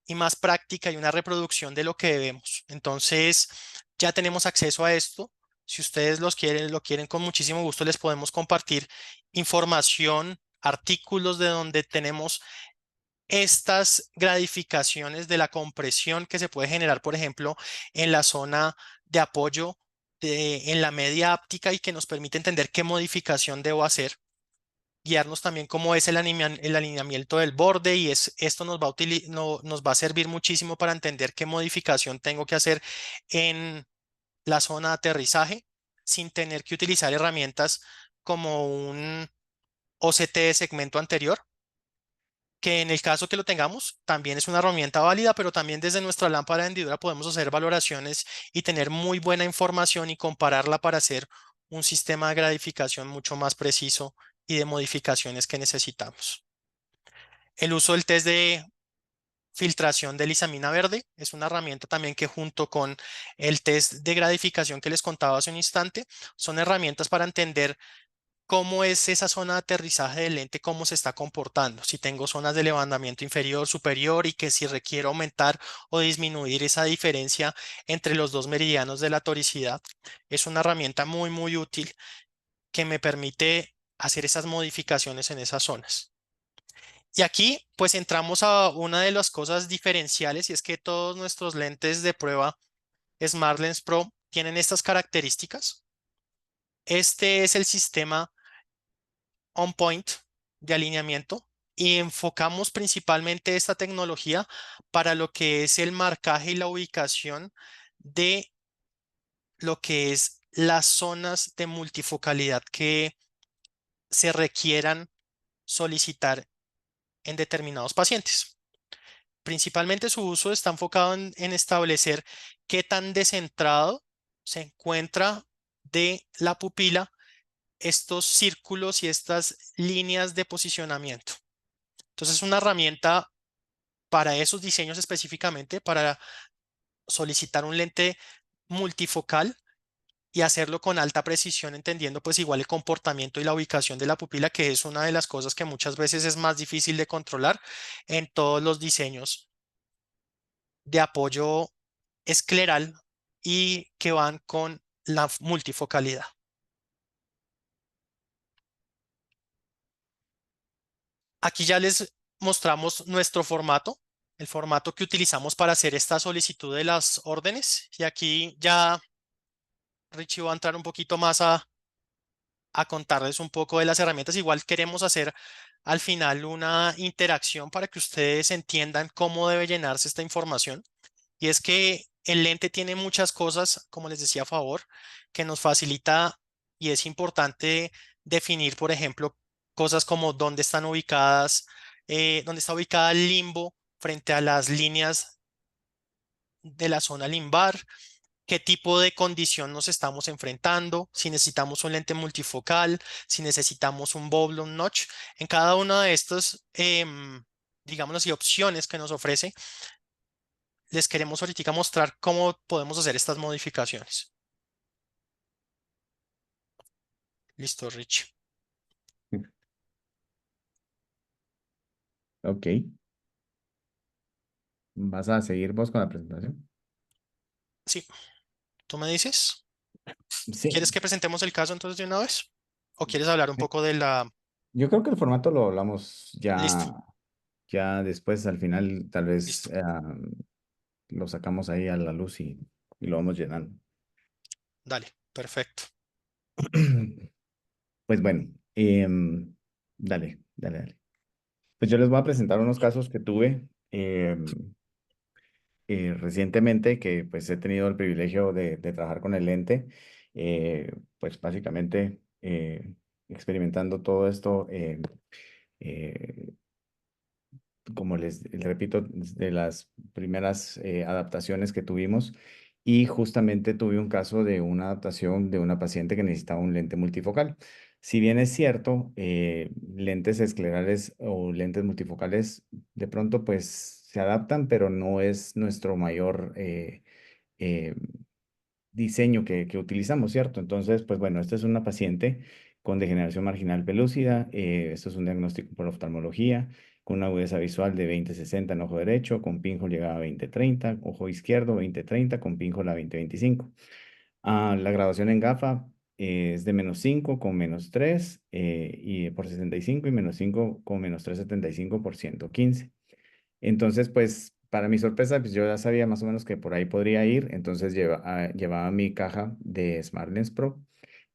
y más práctica y una reproducción de lo que vemos. Entonces, ya tenemos acceso a esto. Si ustedes lo quieren con muchísimo gusto, les podemos compartir información, artículos de donde tenemos estas gradificaciones de la compresión que se puede generar, por ejemplo, en la zona de apoyo en la media áptica y que nos permite entender qué modificación debo hacer, guiarnos también cómo es el alineamiento del borde y esto nos va a servir muchísimo para entender qué modificación tengo que hacer en la zona de aterrizaje sin tener que utilizar herramientas como un OCT de segmento anterior, que en el caso que lo tengamos, también es una herramienta válida, pero también desde nuestra lámpara de hendidura podemos hacer valoraciones y tener muy buena información y compararla para hacer un sistema de gradificación mucho más preciso y de modificaciones que necesitamos. El uso del test de filtración de lisamina verde es una herramienta también que, junto con el test de gradificación que les contaba hace un instante, son herramientas para entender cómo es esa zona de aterrizaje del lente, cómo se está comportando, si tengo zonas de levantamiento inferior, superior, y que si requiero aumentar o disminuir esa diferencia entre los dos meridianos de la toricidad. Es una herramienta muy, muy útil que me permite hacer esas modificaciones en esas zonas. Y aquí pues entramos a una de las cosas diferenciales, y es que todos nuestros lentes de prueba SmartLens Pro tienen estas características. Este es el sistema on point de alineamiento y enfocamos principalmente esta tecnología para lo que es el marcaje y la ubicación de lo que es las zonas de multifocalidad que se requieran solicitar en determinados pacientes. Principalmente su uso está enfocado en establecer qué tan descentrado se encuentra de la pupila estos círculos y estas líneas de posicionamiento. Entonces, es una herramienta para esos diseños específicamente, para solicitar un lente multifocal y hacerlo con alta precisión, entendiendo pues igual el comportamiento y la ubicación de la pupila, que es una de las cosas que muchas veces es más difícil de controlar en todos los diseños de apoyo escleral y que van con la multifocalidad. Aquí ya les mostramos nuestro formato, el formato que utilizamos para hacer esta solicitud de las órdenes. Y aquí ya Richie va a entrar un poquito más a contarles un poco de las herramientas. Igual queremos hacer al final una interacción para que ustedes entiendan cómo debe llenarse esta información. Y es que el lente tiene muchas cosas, como les decía, a favor, que nos facilita, y es importante definir, por ejemplo, cosas como dónde están ubicadas, dónde está ubicada el limbo frente a las líneas de la zona limbar, qué tipo de condición nos estamos enfrentando, si necesitamos un lente multifocal, si necesitamos un bobble, un notch. En cada una de estas, digámoslo así, opciones que nos ofrece, les queremos ahorita mostrar cómo podemos hacer estas modificaciones. Listo, Rich. Ok. ¿Vas a seguir vos con la presentación? Sí, ¿tú me dices? ¿Quieres Sí. que presentemos el caso entonces de una vez? ¿O quieres hablar un poco de la... Yo creo que el formato lo hablamos Listo, ya después, al final, tal vez listo. lo sacamos ahí a la luz y lo vamos llenando. Dale, perfecto. Pues bueno, dale. Pues yo les voy a presentar unos casos que tuve recientemente, que pues he tenido el privilegio de trabajar con el ente, pues básicamente experimentando todo esto. Eh, Como les repito, de las primeras adaptaciones que tuvimos. Y justamente tuve un caso de una adaptación de una paciente que necesitaba un lente multifocal. Si bien es cierto, lentes esclerales o lentes multifocales de pronto pues se adaptan, pero no es nuestro mayor eh, diseño que utilizamos, ¿cierto? Entonces, pues bueno, esta es una paciente con degeneración marginal pelúcida. Esto es un diagnóstico por oftalmología, con una agudeza visual de 20/60 en ojo derecho, con pinhole llegada a 20/30, ojo izquierdo 20/30, con pinhole a 20/25. La graduación en GAFA es de -5 con -3 y por 65 y -5 con -3,75 por 115. Entonces, pues, para mi sorpresa, pues yo ya sabía más o menos que por ahí podría ir. Entonces llevaba mi caja de SmartLens Pro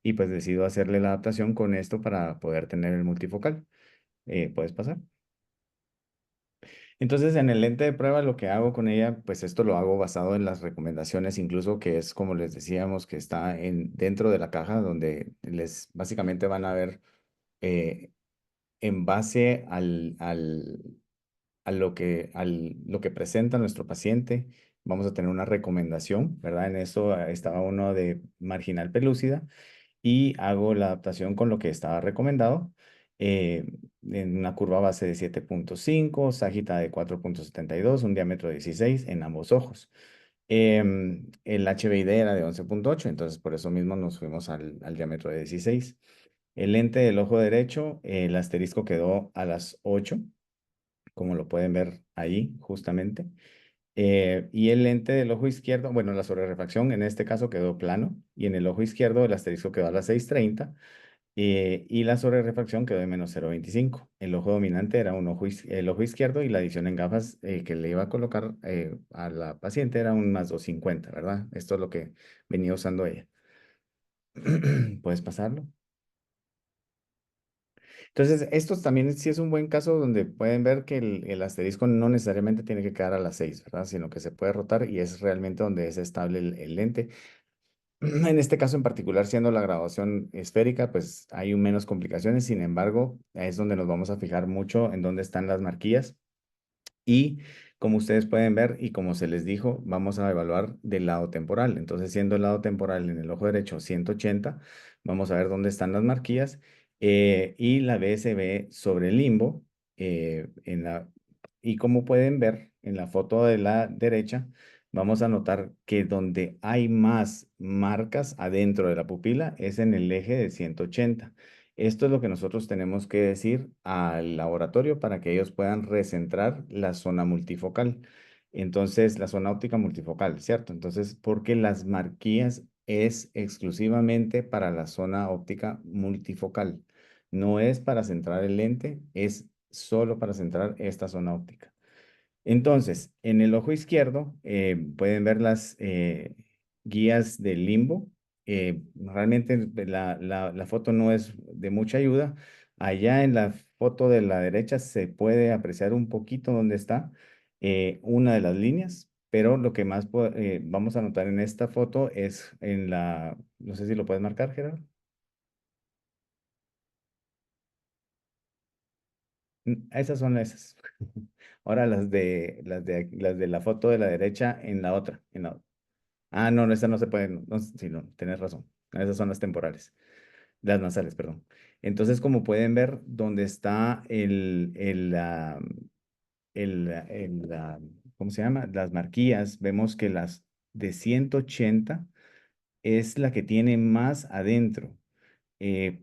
y pues decido hacerle la adaptación con esto para poder tener el multifocal. ¿Puedes pasar? Entonces, en el lente de prueba, lo que hago con ella, pues esto lo hago basado en las recomendaciones, incluso que es como les decíamos, que está dentro de la caja, donde les básicamente van a ver eh, en base lo que presenta nuestro paciente, vamos a tener una recomendación, ¿verdad? En eso estaba uno de marginal pelúcida y hago la adaptación con lo que estaba recomendado. En una curva base de 7,5, ságita de 4,72, un diámetro de 16 en ambos ojos. El HBID era de 11,8, entonces por eso mismo nos fuimos al diámetro de 16. El lente del ojo derecho, el asterisco quedó a las 8, como lo pueden ver ahí justamente. Y el lente del ojo izquierdo, bueno, la sobrerefracción en este caso quedó plano y en el ojo izquierdo el asterisco quedó a las 6,30 y la sobrerefracción quedó en -0,25. El ojo dominante era el ojo izquierdo y la adición en gafas que le iba a colocar a la paciente era un +2,50, ¿verdad? Esto es lo que venía usando ella. ¿Puedes pasarlo? Entonces, esto también sí es un buen caso donde pueden ver que el asterisco no necesariamente tiene que quedar a las 6, ¿verdad? Sino que se puede rotar y es realmente donde es estable el lente. En este caso en particular, siendo la graduación esférica, pues hay menos complicaciones. Sin embargo, es donde nos vamos a fijar mucho en dónde están las marquillas. Y como ustedes pueden ver y como se les dijo, vamos a evaluar del lado temporal. Entonces, siendo el lado temporal en el ojo derecho 180, vamos a ver dónde están las marquillas y la BSB sobre el limbo. Y como pueden ver en la foto de la derecha, vamos a notar que donde hay más marcas adentro de la pupila es en el eje de 180. Esto es lo que nosotros tenemos que decir al laboratorio para que ellos puedan recentrar la zona multifocal. Entonces, la zona óptica multifocal, ¿cierto? Entonces, porque las marquillas es exclusivamente para la zona óptica multifocal. No es para centrar el lente, es solo para centrar esta zona óptica. Entonces, en el ojo izquierdo pueden ver las guías del limbo. Realmente la foto no es de mucha ayuda. Allá en la foto de la derecha se puede apreciar un poquito dónde está una de las líneas, pero lo que más vamos a notar en esta foto es no sé si lo puedes marcar, Gerardo. Esas son esas. Ahora las de la foto de la derecha en la otra. Ah, no, no, esa no se puede. No, no, sí, no, tienes razón. Esas son las temporales. Las nasales, perdón. Entonces, como pueden ver, donde está ¿cómo se llama? Las marquillas, vemos que las de 180 es la que tiene más adentro.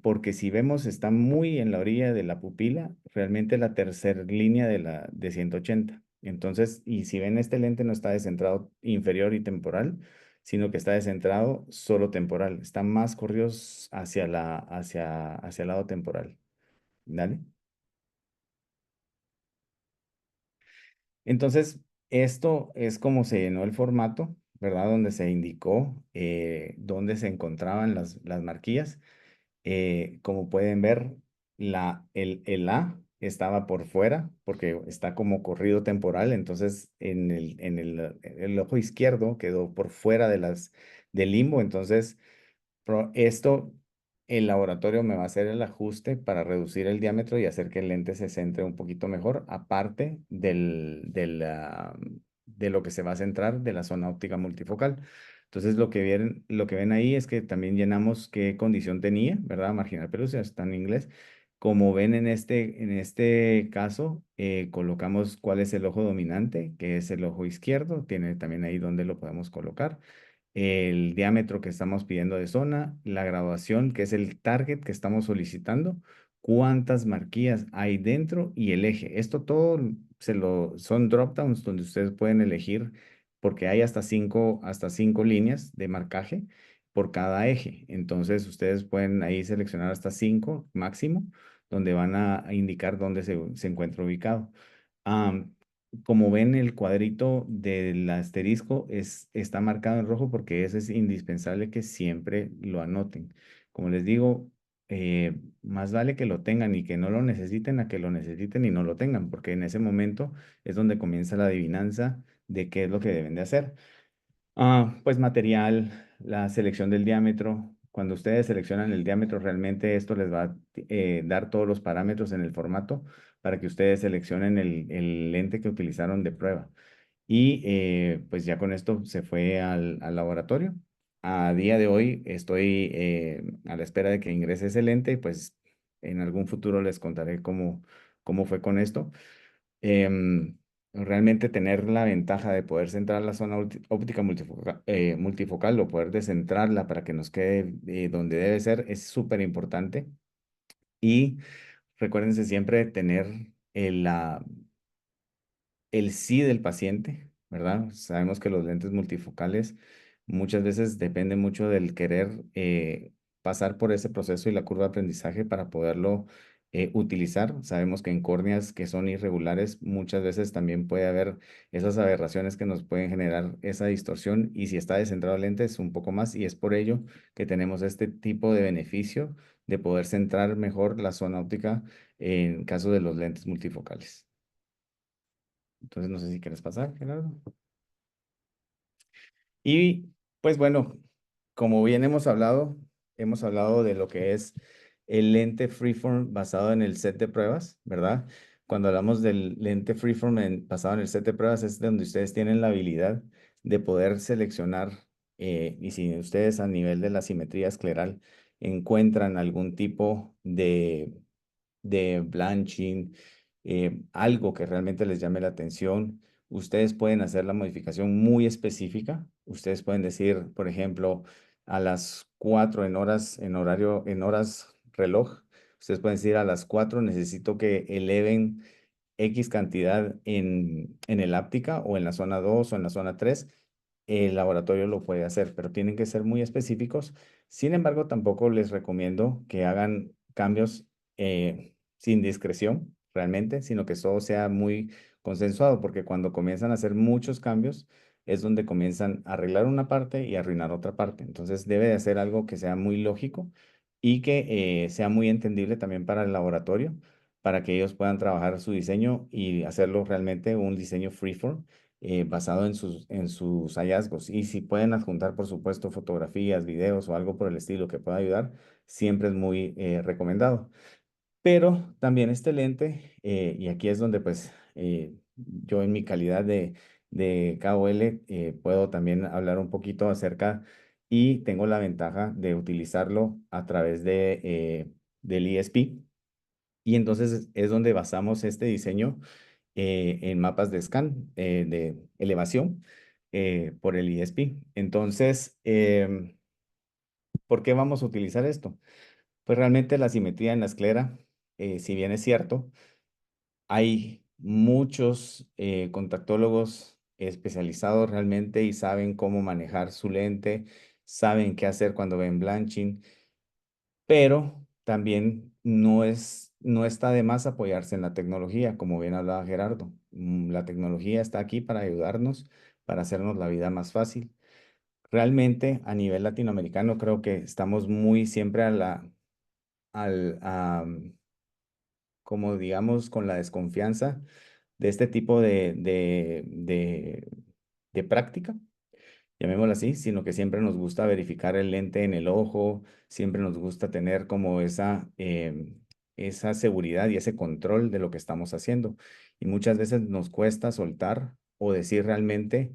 Porque si vemos, está muy en la orilla de la pupila, realmente la tercera línea de 180. Entonces, y si ven, este lente no está descentrado inferior y temporal, sino que está descentrado solo temporal. Están más corridos hacia el lado temporal. ¿Dale? Entonces, esto es como se llenó el formato, ¿verdad? Donde se indicó dónde se encontraban las marquillas. Como pueden ver, el A estaba por fuera porque está como corrido temporal, entonces el ojo izquierdo quedó por fuera del limbo, entonces esto, el laboratorio me va a hacer el ajuste para reducir el diámetro y hacer que el lente se centre un poquito mejor, aparte de lo que se va a centrar de la zona óptica multifocal. Entonces, lo que ven ahí es que también llenamos qué condición tenía, ¿verdad? Marginal pelusa, está en inglés. Como ven en este caso, colocamos cuál es el ojo dominante, que es el ojo izquierdo. Tiene también ahí donde lo podemos colocar, el diámetro que estamos pidiendo de zona, la graduación, que es el target que estamos solicitando, cuántas marquillas hay dentro y el eje. Esto todo son dropdowns donde ustedes pueden elegir porque hay hasta cinco líneas de marcaje por cada eje. Entonces ustedes pueden ahí seleccionar hasta cinco máximo, donde van a indicar dónde se encuentra ubicado. Am, Como ven, el cuadrito del asterisco está marcado en rojo porque eso es indispensable que siempre lo anoten. Como les digo, más vale que lo tengan y que no lo necesiten a que lo necesiten y no lo tengan, porque en ese momento es donde comienza la adivinanza de qué es lo que deben de hacer. Pues material, la selección del diámetro. Cuando ustedes seleccionan el diámetro, realmente esto les va a dar todos los parámetros en el formato para que ustedes seleccionen el lente que utilizaron de prueba. Y pues ya con esto se fue al laboratorio. A día de hoy estoy a la espera de que ingrese ese lente y pues en algún futuro les contaré cómo fue con esto. Realmente tener la ventaja de poder centrar la zona óptica multifocal o poder descentrarla para que nos quede donde debe ser es súper importante. Y recuérdense siempre tener el sí del paciente, ¿verdad? Sabemos que los lentes multifocales muchas veces dependen mucho del querer pasar por ese proceso y la curva de aprendizaje para poderlo utilizar. Sabemos que en córneas que son irregulares muchas veces también puede haber esas aberraciones que nos pueden generar esa distorsión y si está descentrado el lente es un poco más y es por ello que tenemos este tipo de beneficio de poder centrar mejor la zona óptica en caso de los lentes multifocales. Entonces, no sé si quieres pasar, Gerardo. Y pues bueno, como bien hemos hablado de lo que es el lente freeform basado en el set de pruebas, ¿verdad? Cuando hablamos del lente freeform basado en el set de pruebas es donde ustedes tienen la habilidad de poder seleccionar y si ustedes a nivel de la simetría escleral encuentran algún tipo de blanching, algo que realmente les llame la atención. Ustedes pueden hacer la modificación muy específica. Ustedes pueden decir, por ejemplo, a las 4 en horas reloj. Ustedes pueden decir a las 4 necesito que eleven X cantidad en el áptica o en la zona 2 o en la zona 3, el laboratorio lo puede hacer, pero tienen que ser muy específicos. Sin embargo, tampoco les recomiendo que hagan cambios sin discreción realmente, sino que todo sea muy consensuado, porque cuando comienzan a hacer muchos cambios es donde comienzan a arreglar una parte y arruinar otra parte. Entonces debe de hacer algo que sea muy lógico y que sea muy entendible también para el laboratorio para que ellos puedan trabajar su diseño y hacerlo realmente un diseño freeform basado en sus hallazgos. Y si pueden adjuntar, por supuesto, fotografías, videos o algo por el estilo que pueda ayudar, siempre es muy recomendado. Pero también este lente, y aquí es donde pues yo en mi calidad de KOL, puedo también hablar un poquito acerca y tengo la ventaja de utilizarlo a través del ESP. Y entonces es donde basamos este diseño en mapas de scan, de elevación por el ESP. Entonces, ¿por qué vamos a utilizar esto? Pues realmente la simetría en la esclera, si bien es cierto, hay muchos contactólogos especializados realmente y saben cómo manejar su lente, saben qué hacer cuando ven blanching, pero también no está de más apoyarse en la tecnología, como bien hablaba Gerardo. La tecnología está aquí para ayudarnos, para hacernos la vida más fácil. Realmente a nivel latinoamericano creo que estamos muy siempre al, a, como digamos, con la desconfianza de este tipo de práctica, llamémoslo así, sino que siempre nos gusta verificar el lente en el ojo, siempre nos gusta tener como esa seguridad y ese control de lo que estamos haciendo. Y muchas veces nos cuesta soltar o decir realmente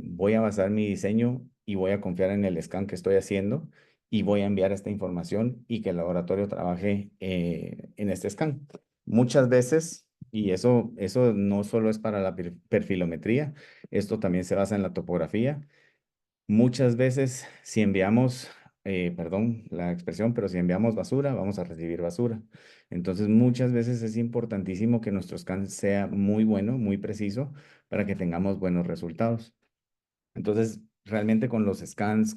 voy a basar mi diseño y voy a confiar en el scan que estoy haciendo y voy a enviar esta información y que el laboratorio trabaje en este scan. Muchas veces, y eso no solo es para la perfilometría, esto también se basa en la topografía. Muchas veces, si enviamos, perdón la expresión, pero si enviamos basura, vamos a recibir basura. Entonces, muchas veces es importantísimo que nuestro scan sea muy bueno, muy preciso, para que tengamos buenos resultados. Entonces, realmente con los scans,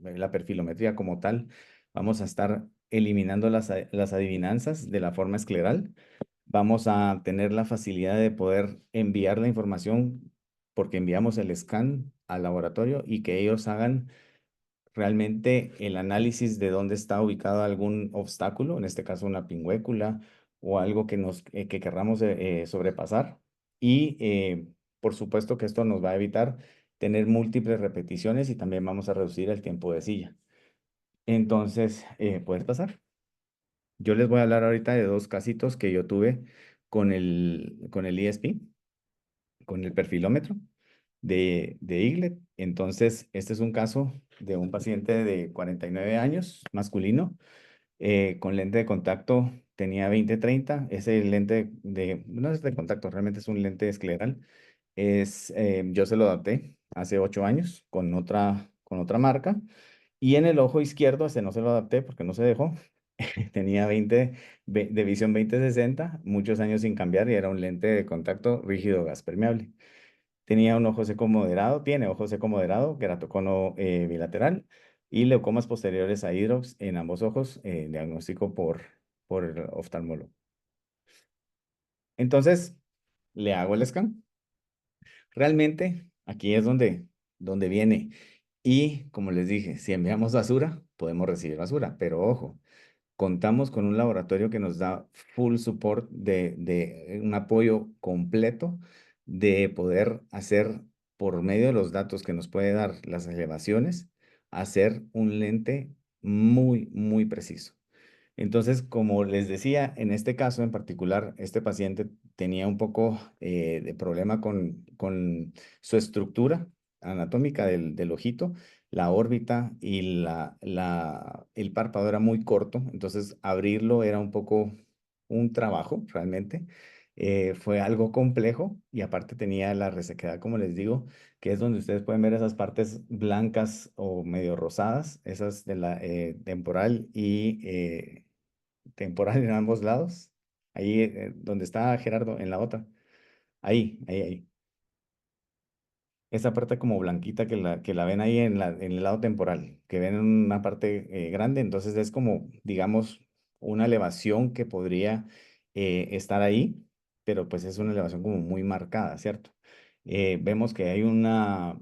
la perfilometría como tal, vamos a estar eliminando las adivinanzas de la forma escleral. Vamos a tener la facilidad de poder enviar la información porque enviamos el scan al laboratorio y que ellos hagan realmente el análisis de dónde está ubicado algún obstáculo, en este caso una pingüécula o algo que querramos sobrepasar. Y por supuesto que esto nos va a evitar tener múltiples repeticiones y también vamos a reducir el tiempo de silla. Entonces, puedes pasar. Yo les voy a hablar ahorita de dos casitos que yo tuve con el ESP, con el perfilómetro de Eaglet. Entonces, este es un caso de un paciente de 49 años, masculino, con lente de contacto, tenía 20/30. Ese lente no es de contacto, realmente es un lente escleral. Yo se lo adapté hace 8 años con otra marca. Y en el ojo izquierdo, ese no se lo adapté porque no se dejó. Tenía de visión 20/60, muchos años sin cambiar y era un lente de contacto rígido gas permeable. Tenía un ojo seco moderado, tiene ojo seco moderado, queratocono bilateral y leucomas posteriores a hidrox en ambos ojos, diagnóstico por el oftalmólogo. Entonces, le hago el scan. Realmente, aquí es donde viene. Y como les dije, si enviamos basura, podemos recibir basura, pero ojo, contamos con un laboratorio que nos da full support de un apoyo completo de poder hacer, por medio de los datos que nos puede dar las elevaciones, hacer un lente muy, muy preciso. Entonces, como les decía, en este caso en particular, este paciente tenía un poco de problema con su estructura anatómica del ojito, la órbita y el párpado era muy corto, entonces abrirlo era un poco un trabajo realmente. Fue algo complejo y aparte tenía la resequedad, como les digo, que es donde ustedes pueden ver esas partes blancas o medio rosadas, esas de la temporal y temporal en ambos lados. Ahí donde está Gerardo, en la otra. Ahí, ahí, ahí. Esa parte como blanquita que la ven ahí en el lado temporal, que ven una parte grande, entonces es como, digamos, una elevación que podría estar ahí, pero pues es una elevación como muy marcada, ¿cierto? Vemos que hay una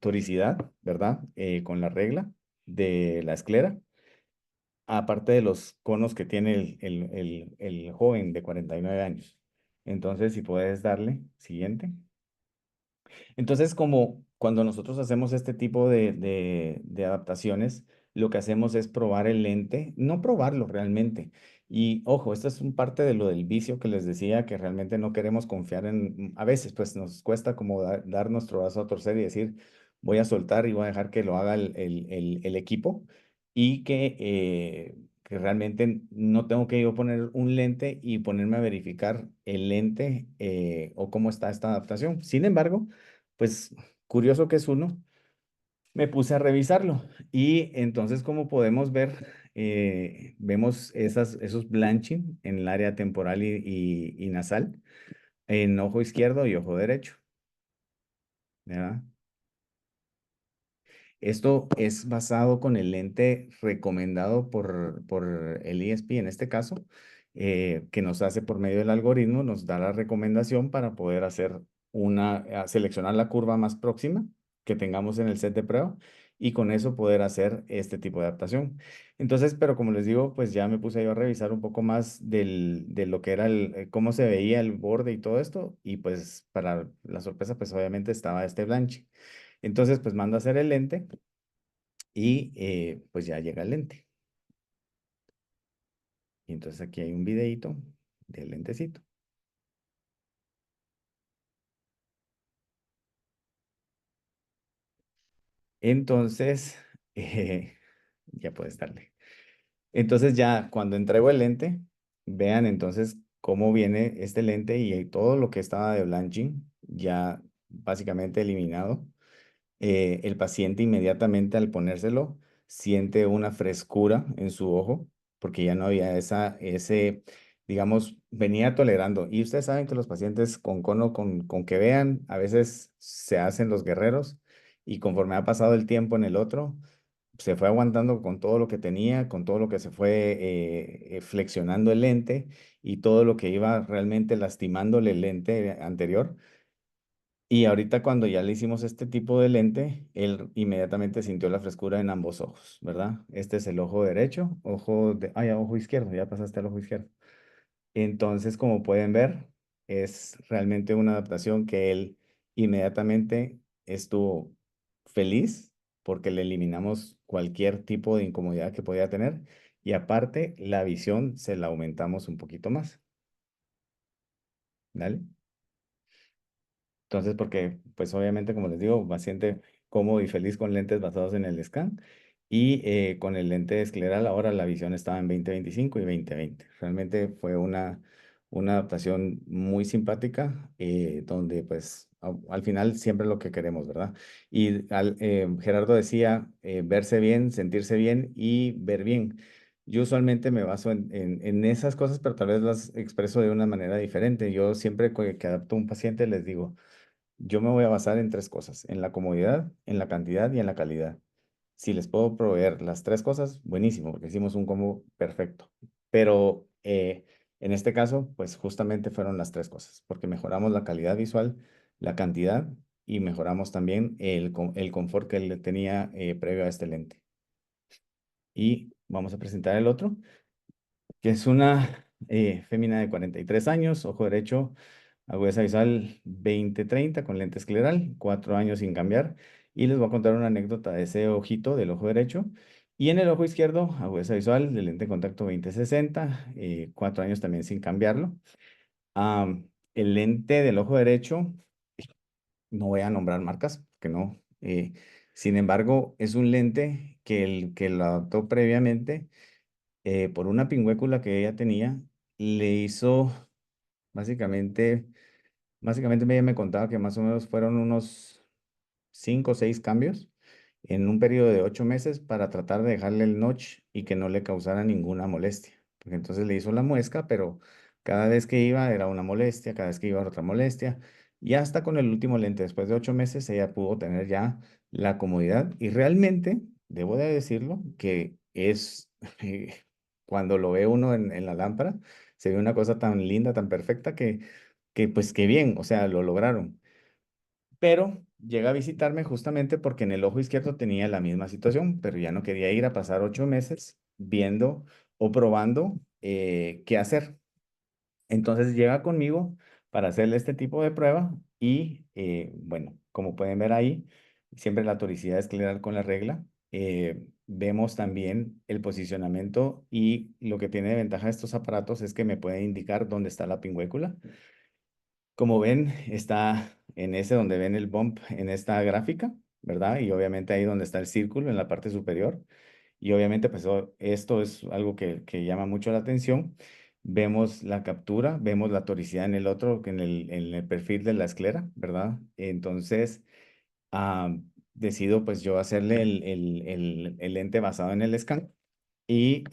toricidad, ¿verdad? Con la regla de la esclera, aparte de los conos que tiene el joven de 49 años. Entonces, si puedes darle, siguiente. Entonces, como cuando nosotros hacemos este tipo de adaptaciones, lo que hacemos es probar el lente, no probarlo realmente, Y ojo, esto es un parte de lo del vicio que les decía, que realmente no queremos confiar en, a veces pues nos cuesta como dar nuestro brazo a torcer y decir, voy a soltar y voy a dejar que lo haga el equipo y que realmente no tengo que yo poner un lente y ponerme a verificar el lente o cómo está esta adaptación. Sin embargo, pues curioso que es uno, me puse a revisarlo y entonces como podemos ver, vemos esos blanching en el área temporal y nasal, en ojo izquierdo y ojo derecho, ¿verdad? Esto es basado con el lente recomendado por el ISP en este caso, que nos hace por medio del algoritmo, nos da la recomendación para poder hacer seleccionar la curva más próxima que tengamos en el set de prueba y con eso poder hacer este tipo de adaptación. Entonces, pero como les digo, pues ya me puse yo a revisar un poco más de lo que era cómo se veía el borde y todo esto y pues para la sorpresa, pues obviamente estaba este blanche. Entonces, pues mando a hacer el lente y pues ya llega el lente. Y entonces aquí hay un videíto del lentecito. Entonces, eh, ya puedes darle. Entonces ya cuando entrego el lente, vean entonces cómo viene este lente y todo lo que estaba de blanching ya básicamente eliminado. El paciente inmediatamente al ponérselo siente una frescura en su ojo, porque ya no había digamos, venía tolerando. Y ustedes saben que los pacientes con cono, con que vean, a veces se hacen los guerreros y conforme ha pasado el tiempo en el otro, se fue aguantando con todo lo que tenía, con todo lo que se fue flexionando el lente y todo lo que iba realmente lastimándole el lente anterior. Y ahorita cuando ya le hicimos este tipo de lente, él inmediatamente sintió la frescura en ambos ojos, ¿verdad? Este es el ojo derecho, ojo izquierdo, ya pasaste al ojo izquierdo. Entonces, como pueden ver, es realmente una adaptación que él inmediatamente estuvo feliz porque le eliminamos cualquier tipo de incomodidad que podía tener y aparte la visión se la aumentamos un poquito más, ¿vale? Entonces, porque, pues obviamente, como les digo, paciente cómodo y feliz con lentes basados en el scan. Y con el lente escleral, ahora la visión estaba en 20/25 y 20/20. Realmente fue una adaptación muy simpática, donde pues al final siempre lo que queremos, ¿verdad? Y Gerardo decía verse bien, sentirse bien y ver bien. Yo usualmente me baso en esas cosas, pero tal vez las expreso de una manera diferente. Yo siempre que adapto a un paciente les digo, yo me voy a basar en tres cosas, en la comodidad, en la cantidad y en la calidad. Si les puedo proveer las tres cosas, buenísimo, porque hicimos un combo perfecto. Pero en este caso, pues justamente fueron las tres cosas, porque mejoramos la calidad visual, la cantidad y mejoramos también el confort que él tenía previo a este lente. Y vamos a presentar el otro, que es una fémina de 43 años, ojo derecho, agudeza visual 20/30 con lente escleral, 4 años sin cambiar. Y les voy a contar una anécdota de ese ojito del ojo derecho. Y en el ojo izquierdo, agudeza visual de lente de contacto 20/60, 4 años también sin cambiarlo. El lente del ojo derecho, no voy a nombrar marcas, que no. Sin embargo, es un lente que lo adoptó previamente por una pingüécula que ella tenía, le hizo básicamente, básicamente ella me contaba que más o menos fueron unos 5 o 6 cambios en un periodo de 8 meses para tratar de dejarle el notch y que no le causara ninguna molestia. Porque entonces le hizo la muesca, pero cada vez que iba era una molestia, cada vez que iba era otra molestia. Y hasta con el último lente, después de 8 meses, ella pudo tener ya la comodidad. Y realmente, debo de decirlo, que es cuando lo ve uno en la lámpara, se ve una cosa tan linda, tan perfecta que pues qué bien, o sea, lo lograron. Pero llega a visitarme justamente porque en el ojo izquierdo tenía la misma situación, pero ya no quería ir a pasar 8 meses viendo o probando qué hacer. Entonces llega conmigo para hacerle este tipo de prueba y bueno, como pueden ver ahí, siempre la toricidad escleral con la regla. vemos también el posicionamiento y lo que tiene de ventaja estos aparatos es que me puede indicar dónde está la pingüécula. Como ven, está en ese donde ven el bump en esta gráfica, ¿verdad? Y obviamente ahí donde está el círculo en la parte superior. Y obviamente, pues esto es algo que llama mucho la atención. Vemos la captura, vemos la toricidad en el otro, en el perfil de la esclera, ¿verdad? Entonces, ah, decido pues yo hacerle el lente basado en el scan y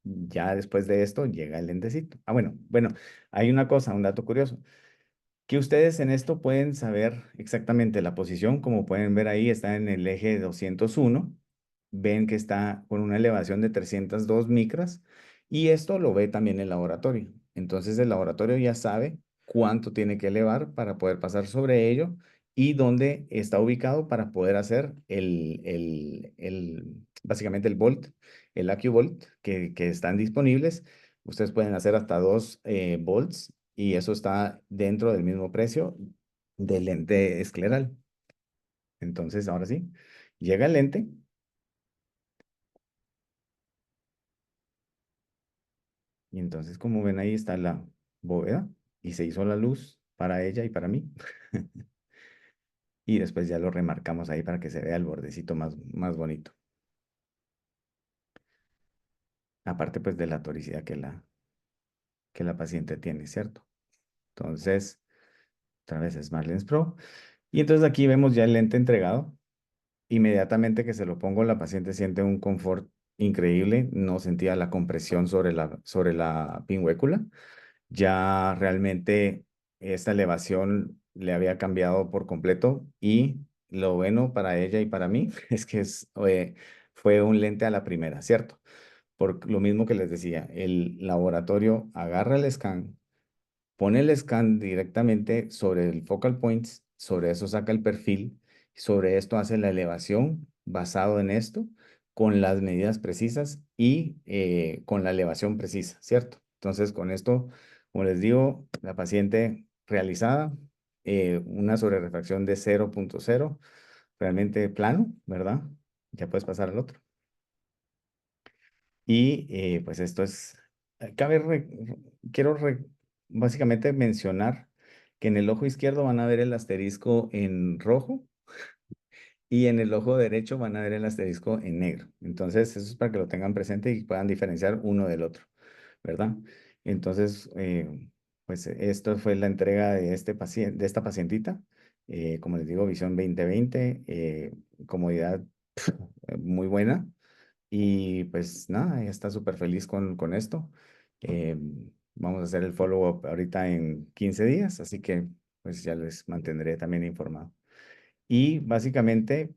ya después de esto llega el lentecito. Ah, bueno, hay una cosa, un dato curioso que ustedes en esto pueden saber exactamente la posición, como pueden ver ahí, está en el eje 201, ven que está con una elevación de 302 micras y esto lo ve también el laboratorio. Entonces el laboratorio ya sabe cuánto tiene que elevar para poder pasar sobre ello y dónde está ubicado para poder hacer básicamente el volt, el AccuVolt que están disponibles. Ustedes pueden hacer hasta 2 volts y eso está dentro del mismo precio del lente escleral. Entonces, ahora sí, llega el lente y entonces, como ven ahí está la bóveda y se hizo la luz para ella y para mí. Y después ya lo remarcamos ahí para que se vea el bordecito más bonito. Aparte, pues, de la toricidad que la paciente tiene, ¿cierto? Entonces, otra vez Smart Lens Pro. Y entonces aquí vemos ya el lente entregado. Inmediatamente que se lo pongo, la paciente siente un confort increíble, no sentía la compresión sobre la pingüécula. Ya realmente esta elevación le había cambiado por completo y lo bueno para ella y para mí es que fue un lente a la primera, ¿cierto? Por lo mismo que les decía, el laboratorio agarra el scan, pone el scan directamente sobre el focal points, sobre eso saca el perfil, sobre esto hace la elevación basado en esto, con las medidas precisas y con la elevación precisa, ¿cierto? Entonces, con esto, como les digo, la paciente realizada, una sobrerefracción de 0.0, realmente plano, ¿verdad? Ya puedes pasar al otro. Y pues esto es, cabe, quiero básicamente mencionar que en el ojo izquierdo van a ver el asterisco en rojo y en el ojo derecho van a ver el asterisco en negro. Entonces, eso es para que lo tengan presente y puedan diferenciar uno del otro, ¿verdad? Entonces, pues esto fue la entrega de este paciente, de esta pacientita. Como les digo, visión 20/20, comodidad muy buena. Y pues nada, ella está súper feliz con esto. Eh, Vamos a hacer el follow-up ahorita en 15 días, así que pues ya les mantendré también informado. Y básicamente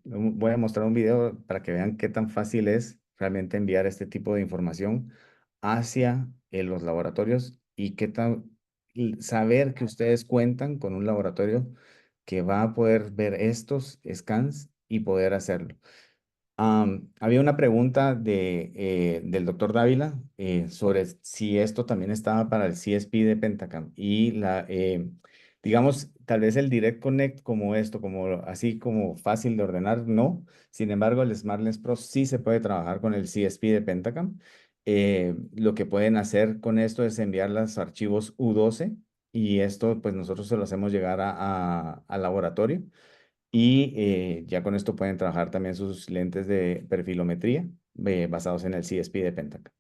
voy a mostrar un video para que vean qué tan fácil es realmente enviar este tipo de información hacia los laboratorios y qué tan saber que ustedes cuentan con un laboratorio que va a poder ver estos scans y poder hacerlo. Había una pregunta del doctor Dávila sobre si esto también estaba para el CSP de Pentacam y digamos, tal vez el Direct Connect como esto, como así como fácil de ordenar, no. Sin embargo, el SmartLens Pro sí se puede trabajar con el CSP de Pentacam. Lo que pueden hacer con esto es enviar los archivos U12 y esto pues nosotros se lo hacemos llegar al laboratorio. Y ya con esto pueden trabajar también sus lentes de perfilometría basados en el CSP de Pentax.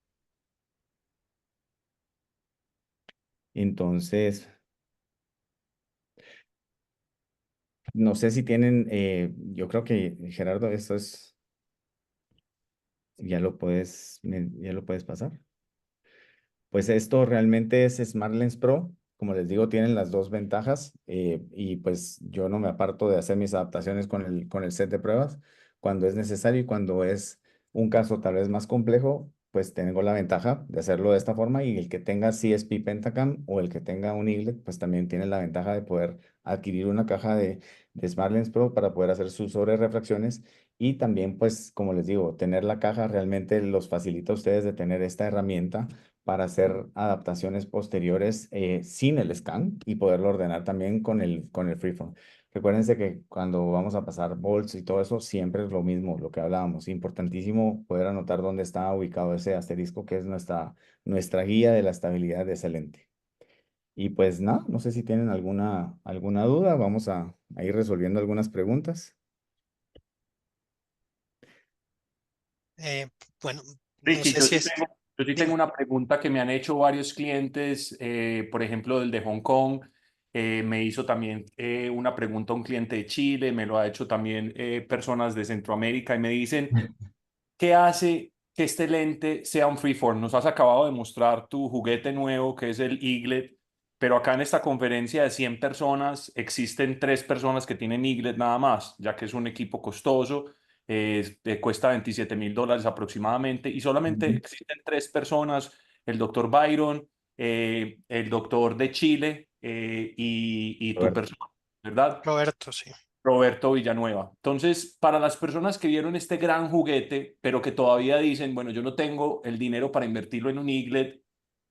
Entonces, no sé si tienen, yo creo que Gerardo, esto es, ya lo puedes pasar. Pues esto realmente es SmartLens Pro. Como les digo, tienen las dos ventajas y pues yo no me aparto de hacer mis adaptaciones con el set de pruebas cuando es necesario y cuando es un caso tal vez más complejo, pues tengo la ventaja de hacerlo de esta forma y el que tenga CSP Pentacam o el que tenga un eaglet, pues también tiene la ventaja de poder adquirir una caja de SmartLens Pro para poder hacer sus refracciones y también pues como les digo, tener la caja realmente los facilita a ustedes de tener esta herramienta para hacer adaptaciones posteriores sin el scan y poderlo ordenar también con el freeform. Recuérdense que cuando vamos a pasar bolts y todo eso, siempre es lo mismo, lo que hablábamos. Importantísimo poder anotar dónde está ubicado ese asterisco, que es nuestra guía de la estabilidad de ese lente. Y pues nada, no sé si tienen alguna duda, vamos a ir resolviendo algunas preguntas. Eh, bueno, no Ricky, sé si es, yo sí tengo dime. una pregunta que me han hecho varios clientes, por ejemplo, del de Hong Kong. Me hizo también una pregunta un cliente de Chile, me lo ha hecho también personas de Centroamérica y me dicen, ¿qué hace que este lente sea un freeform? Nos has acabado de mostrar tu juguete nuevo, que es el Eaglet, pero acá en esta conferencia de 100 personas existen 3 personas que tienen Eaglet nada más, ya que es un equipo costoso, cuesta $27,000 aproximadamente, y solamente Ujú. existen 3 personas, el doctor Byron, el doctor de Chile y tu Roberto. persona, ¿verdad? Roberto, sí. Roberto Villanueva. Entonces, para las personas que vieron este gran juguete, pero que todavía dicen, bueno, yo no tengo el dinero para invertirlo en un Eaglet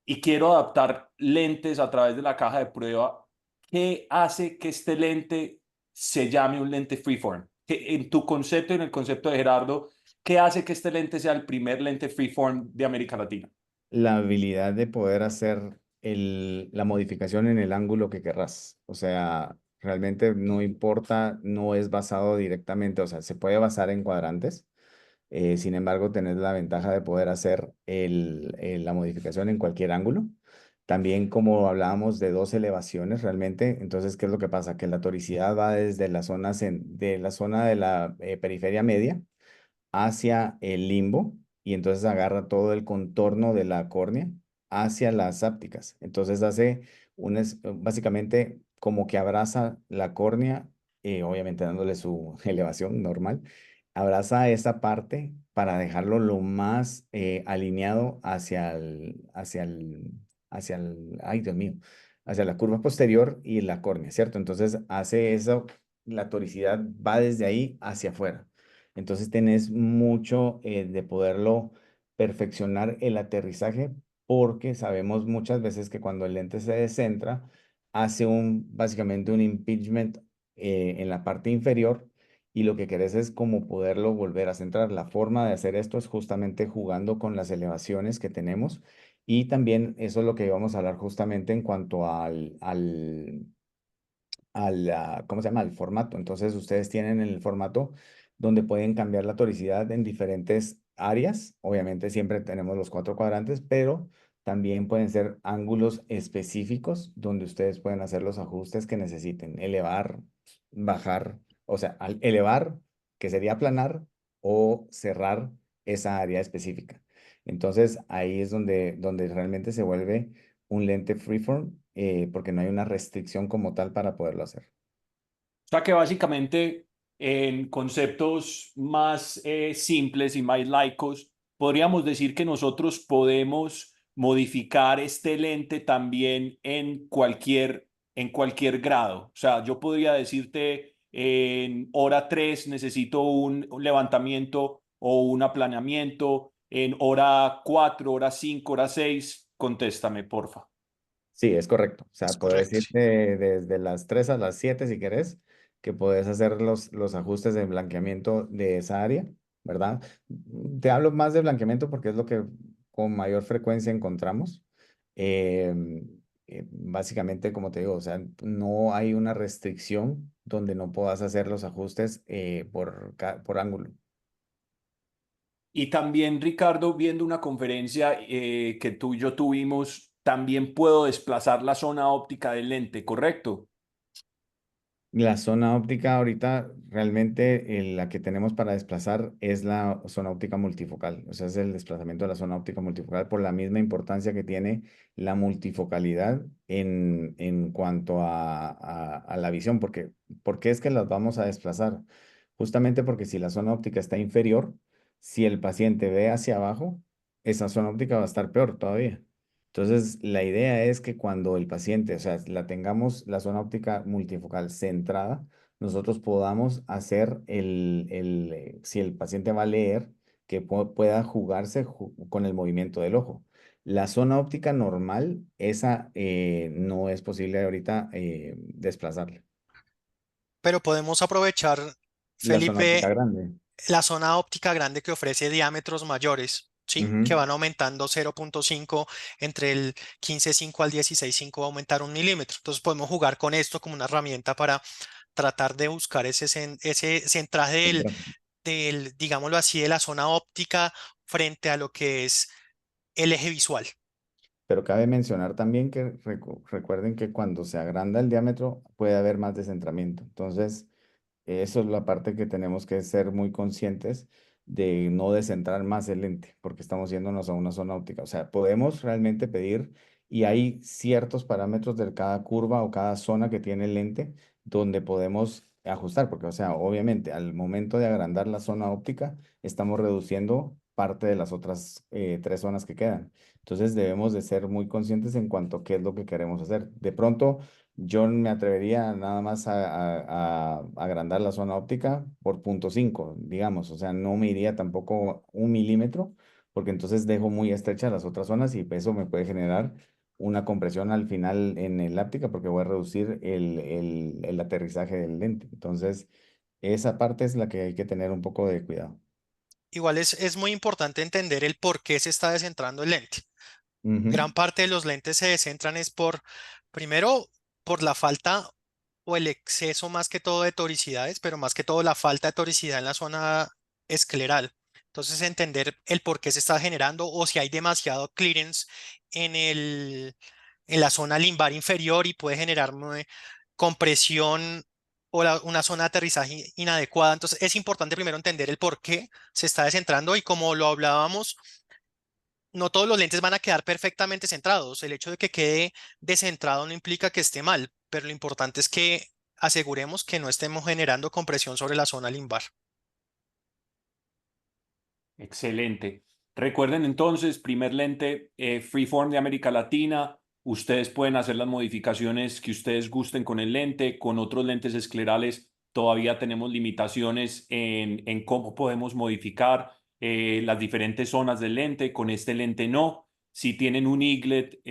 y quiero adaptar lentes a través de la caja de prueba, ¿qué hace que este lente se llame un lente freeform? En tu concepto y en el concepto de Gerardo, ¿qué hace que este lente sea el primer lente freeform de América Latina? La habilidad de poder hacer la modificación en el ángulo que querrás. O sea, realmente no importa, no es basado directamente, o sea, se puede basar en cuadrantes. Sin embargo, tenés la ventaja de poder hacer la modificación en cualquier ángulo. También como hablábamos de dos elevaciones realmente, entonces, ¿qué es lo que pasa? Que la toricidad va desde la zona de la periferia media hacia el limbo y entonces agarra todo el contorno de la córnea hacia las ápticas. Entonces hace básicamente como que abraza la córnea, obviamente dándole su elevación normal, abraza esa parte para dejarlo lo más alineado ay Dios mío, hacia la curva posterior y la córnea, ¿cierto? Entonces hace eso, la toricidad va desde ahí hacia afuera. Entonces tenés mucho de poderlo perfeccionar el aterrizaje porque sabemos muchas veces que cuando el lente se descentra, hace básicamente un impingement en la parte inferior y lo que querés es como poderlo volver a centrar. La forma de hacer esto es justamente jugando con las elevaciones que tenemos y también eso es lo que íbamos a hablar justamente en cuanto ¿cómo se llama? Al formato. Entonces, ustedes tienen el formato donde pueden cambiar la toricidad en diferentes áreas. Obviamente, siempre tenemos los 4 cuadrantes, pero también pueden ser ángulos específicos donde ustedes pueden hacer los ajustes que necesiten. Elevar, bajar, o sea, al elevar, que sería aplanar, o cerrar esa área específica. Entonces, ahí es donde realmente se vuelve un lente freeform porque no hay una restricción como tal para poderlo hacer. O sea que básicamente en conceptos más simples y más laicos, podríamos decir que nosotros podemos modificar este lente también en cualquier grado. O sea, yo podría decirte en hora 3 necesito un levantamiento o un aplaneamiento, en hora 4, hora 5, hora 6 contéstame, porfa. Sí, es correcto. O Es sea, puedes correcto. irte desde las 3 a las 7 si querés, que puedes hacer los ajustes de blanqueamiento de esa área, ¿verdad? Te hablo más de blanqueamiento porque es lo que con mayor frecuencia encontramos. Básicamente, como te digo, o sea, no hay una restricción donde no puedas hacer los ajustes por ángulo. Y también, Ricardo, viendo una conferencia que tú y yo tuvimos, también puedo desplazar la zona óptica del lente, ¿correcto? La zona óptica ahorita realmente la que tenemos para desplazar es la zona óptica multifocal, o sea, es el desplazamiento de la zona óptica multifocal por la misma importancia que tiene la multifocalidad en cuanto a la visión, porque ¿por qué es que las vamos a desplazar? Justamente porque si la zona óptica está inferior, si el paciente ve hacia abajo, esa zona óptica va a estar peor todavía. Entonces, la idea es que cuando el paciente, o sea, la tengamos la zona óptica multifocal centrada, nosotros podamos hacer si el paciente va a leer, que pueda jugarse con el movimiento del ojo. La zona óptica normal, esa no es posible ahorita desplazarla. Pero podemos aprovechar, La zona óptica Felipe, grande. la zona óptica grande que ofrece diámetros mayores, ¿sí? Que Ujú. van aumentando 0.5 entre el 15,5 al 16,5 va a aumentar 1 milímetro. Entonces podemos jugar con esto como una herramienta para tratar de buscar ese centraje digámoslo así, de la zona óptica frente a lo que es el eje visual. Pero cabe mencionar también que recuerden que cuando se agranda el diámetro puede haber más descentramiento. Entonces, eso es la parte que tenemos que ser muy conscientes de no descentrar más el lente, porque estamos yéndonos a una zona óptica. O sea, podemos realmente pedir y hay ciertos parámetros de cada curva o cada zona que tiene el lente donde podemos ajustar, porque, o sea, obviamente al momento de agrandar la zona óptica, estamos reduciendo parte de las otras tres zonas que quedan. Entonces debemos de ser muy conscientes en cuanto a qué es lo que queremos hacer. De pronto, yo me atrevería nada más a agrandar la zona óptica por 0.5, digamos, o sea, no me iría tampoco 1 milímetro, porque entonces dejo muy estrechas las otras zonas y eso me puede generar una compresión al final en el áptica porque voy a reducir el aterrizaje del lente. Entonces, esa parte es la que hay que tener un poco de cuidado. Igual es muy importante entender el por qué se está descentrando el lente. Ujú. Gran parte de los lentes se descentran es primero, por la falta o el exceso más que todo de toricidades, pero más que todo la falta de toricidad en la zona escleral. Entonces, entender el por qué se está generando o si hay demasiado clearance en en la zona limbar inferior y puede generar compresión o una zona de aterrizaje inadecuada. Entonces, es importante primero entender el por qué se está descentrando y como lo hablábamos, no todos los lentes van a quedar perfectamente centrados. El hecho de que quede descentrado no implica que esté mal, pero lo importante es que aseguremos que no estemos generando compresión sobre la zona limbar. Excelente. Recuerden entonces, primer lente Freeform de América Latina. Ustedes pueden hacer las modificaciones que ustedes gusten con el lente. Con otros lentes esclerales todavía tenemos limitaciones en cómo podemos modificar las diferentes zonas del lente. Con este lente no. Si tienen un eaglet,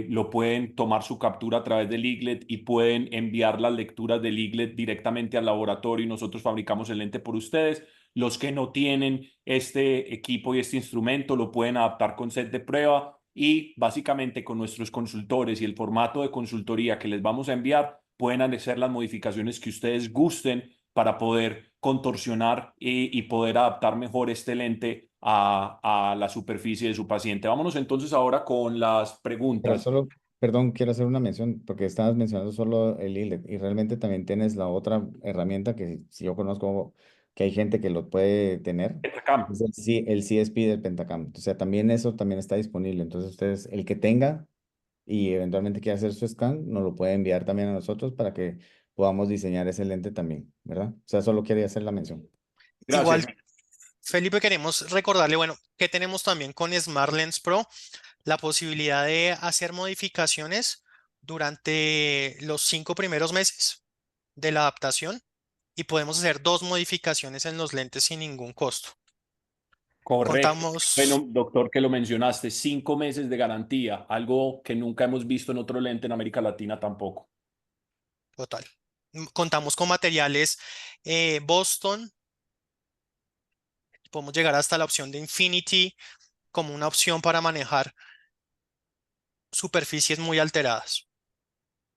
lo pueden tomar su captura a través del eaglet y pueden enviar las lecturas del eaglet directamente al laboratorio y nosotros fabricamos el lente por ustedes. Los que no tienen este equipo y este instrumento lo pueden adaptar con set de prueba y básicamente con nuestros consultores y el formato de consultoría que les vamos a enviar pueden hacer las modificaciones que ustedes gusten para poder contorsionar y poder adaptar mejor este lente a la superficie de su paciente. Vámonos entonces ahora con las Pero preguntas. solo, perdón, quiero hacer una mención, porque estabas mencionando solo el ILET y realmente también tienes la otra herramienta que si yo conozco que hay gente que lo puede tener, Betacam. es el CSP del Pentacam. O sea, también eso también está disponible. Entonces, ustedes, el que tenga y eventualmente quiera hacer su scan, nos lo puede enviar también a nosotros para que podamos diseñar ese lente también, ¿verdad? O sea, solo quería hacer la mención. Gracias. Igual, Felipe, queremos recordarle, bueno, que tenemos también con Smart Lens Pro la posibilidad de hacer modificaciones durante los 5 primeros meses de la adaptación y podemos hacer 2 modificaciones en los lentes sin ningún costo. Correcto. Bueno, Contamos, doctor, que lo mencionaste, 5 meses de garantía, algo que nunca hemos visto en otro lente en América Latina tampoco. total, contamos con materiales Boston, podemos llegar hasta la opción de Infinity como una opción para manejar superficies muy alteradas.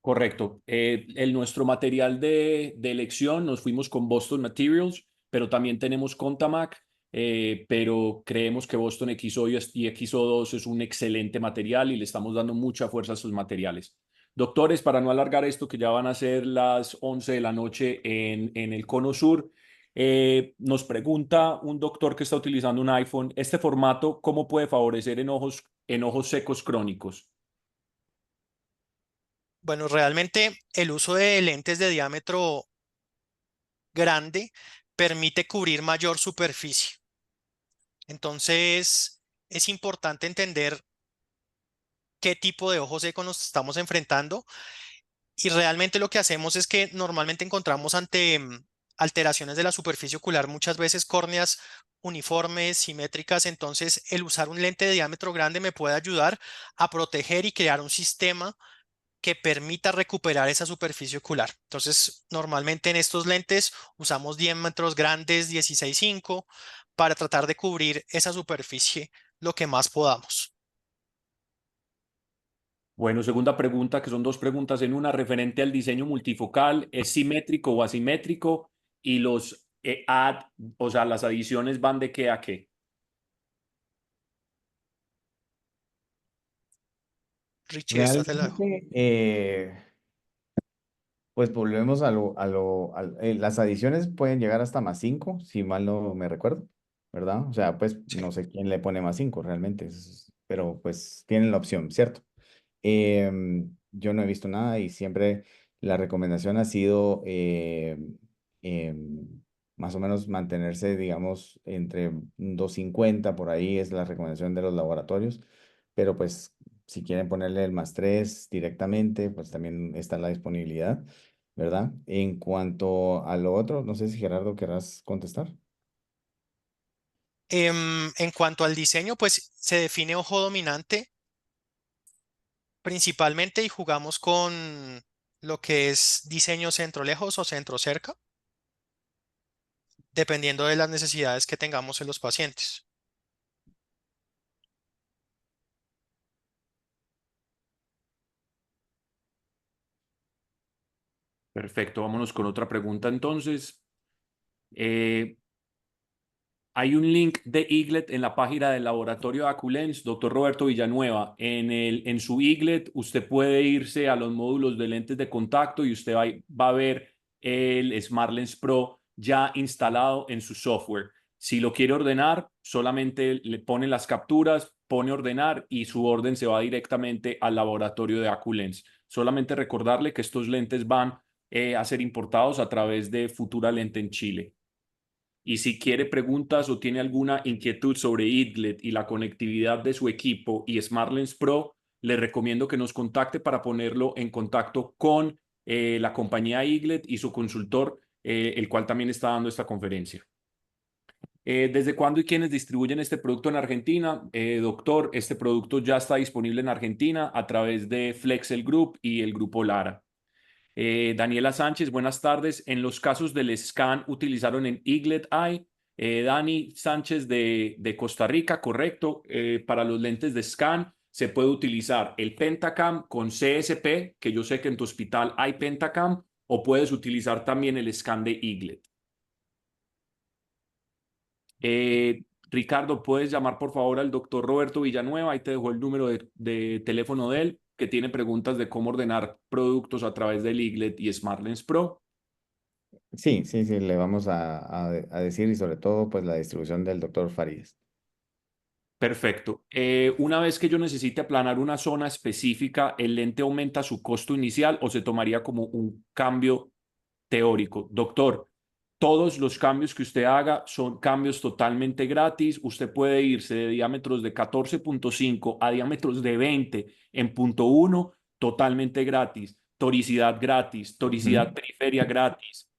Correcto. Nuestro material de elección nos fuimos con Boston Materials, pero también tenemos Contamac, pero creemos que Boston XO y XO2 es un excelente material y le estamos dando mucha fuerza a sus materiales. Doctores, para no alargar esto, que ya van a ser las 11 de la noche en el Cono Sur, nos pregunta un doctor que está utilizando un iPhone, ¿este formato cómo puede favorecer en ojos secos crónicos? Bueno, realmente el uso de lentes de diámetro grande permite cubrir mayor superficie. Entonces, es importante entender qué tipo de ojo seco nos estamos enfrentando y realmente lo que hacemos es que normalmente encontramos ante alteraciones de la superficie ocular, muchas veces córneas uniformes, simétricas. Entonces, el usar un lente de diámetro grande me puede ayudar a proteger y crear un sistema que permita recuperar esa superficie ocular. Entonces, normalmente en estos lentes usamos diámetros grandes 16.5 para tratar de cubrir esa superficie lo que más podamos. Bueno, segunda pregunta, que son dos preguntas en una, referente al diseño multifocal, ¿es simétrico o asimétrico? Y los o sea, las adiciones van de qué a qué. Richie, esta te la dejo. Realmente, pues volvemos las adiciones pueden llegar hasta +5, si mal no me recuerdo, ¿verdad? O sea, pues Sí. no sé quién le pone +5 realmente, pero pues tienen la opción, ¿cierto? Yo no he visto nada y siempre la recomendación ha sido más o menos mantenerse, digamos, entre un 250, por ahí es la recomendación de los laboratorios, pero pues si quieren ponerle el +3 directamente, pues también está la disponibilidad, ¿verdad? En cuanto a lo otro, no sé si Gerardo querrás contestar. En cuanto al diseño, pues se define ojo dominante principalmente y jugamos con lo que es diseño centro lejos o centro cerca, dependiendo de las necesidades que tengamos en los pacientes. Perfecto, vámonos con otra pregunta entonces. Eh, Hay un link de Eaglet en la página del laboratorio de Aculens, doctor Roberto Villanueva. En su Eaglet usted puede irse a los módulos de lentes de contacto y usted va a ver el SmartLens Pro ya instalado en su software. Si lo quiere ordenar, solamente le pone las capturas, pone ordenar y su orden se va directamente al laboratorio de Aculens. Solamente recordarle que estos lentes van a ser importados a través de Futura Lente en Chile. Y si quiere preguntas o tiene alguna inquietud sobre Eaglet y la conectividad de su equipo y SmartLens Pro, le recomiendo que nos contacte para ponerlo en contacto con la compañía Eaglet y su consultor, el cual también está dando esta conferencia. ¿Desde cuándo y quiénes distribuyen este producto en Argentina? Doctor, este producto ya está disponible en Argentina a través de Flexel Group y el grupo Lara. Daniela Sánchez, buenas tardes. En los casos del scan utilizaron en Eaglet Eye. Dani Sánchez de Costa Rica, correcto. Para los lentes de scan se puede utilizar el Pentacam con CSP, que yo sé que en tu hospital hay Pentacam, o puedes utilizar también el scan de Eaglet. Ricardo, puedes llamar por favor al doctor Roberto Villanueva. Ahí te dejo el número de teléfono de él, que tiene preguntas de cómo ordenar productos a través del Eaglet y SmartLens Pro. Sí, sí, sí, le vamos a decir y sobre todo pues la distribución del doctor Farías. Perfecto. Una vez que yo necesite aplanar una zona específica, ¿el lente aumenta su costo inicial o se tomaría como un cambio teórico? Doctor, todos los cambios que usted haga son cambios totalmente gratis. Usted puede irse de diámetros de 14.5 a diámetros de 20 en .1 totalmente gratis. Toricidad gratis, toricidad Ujú. periferia gratis.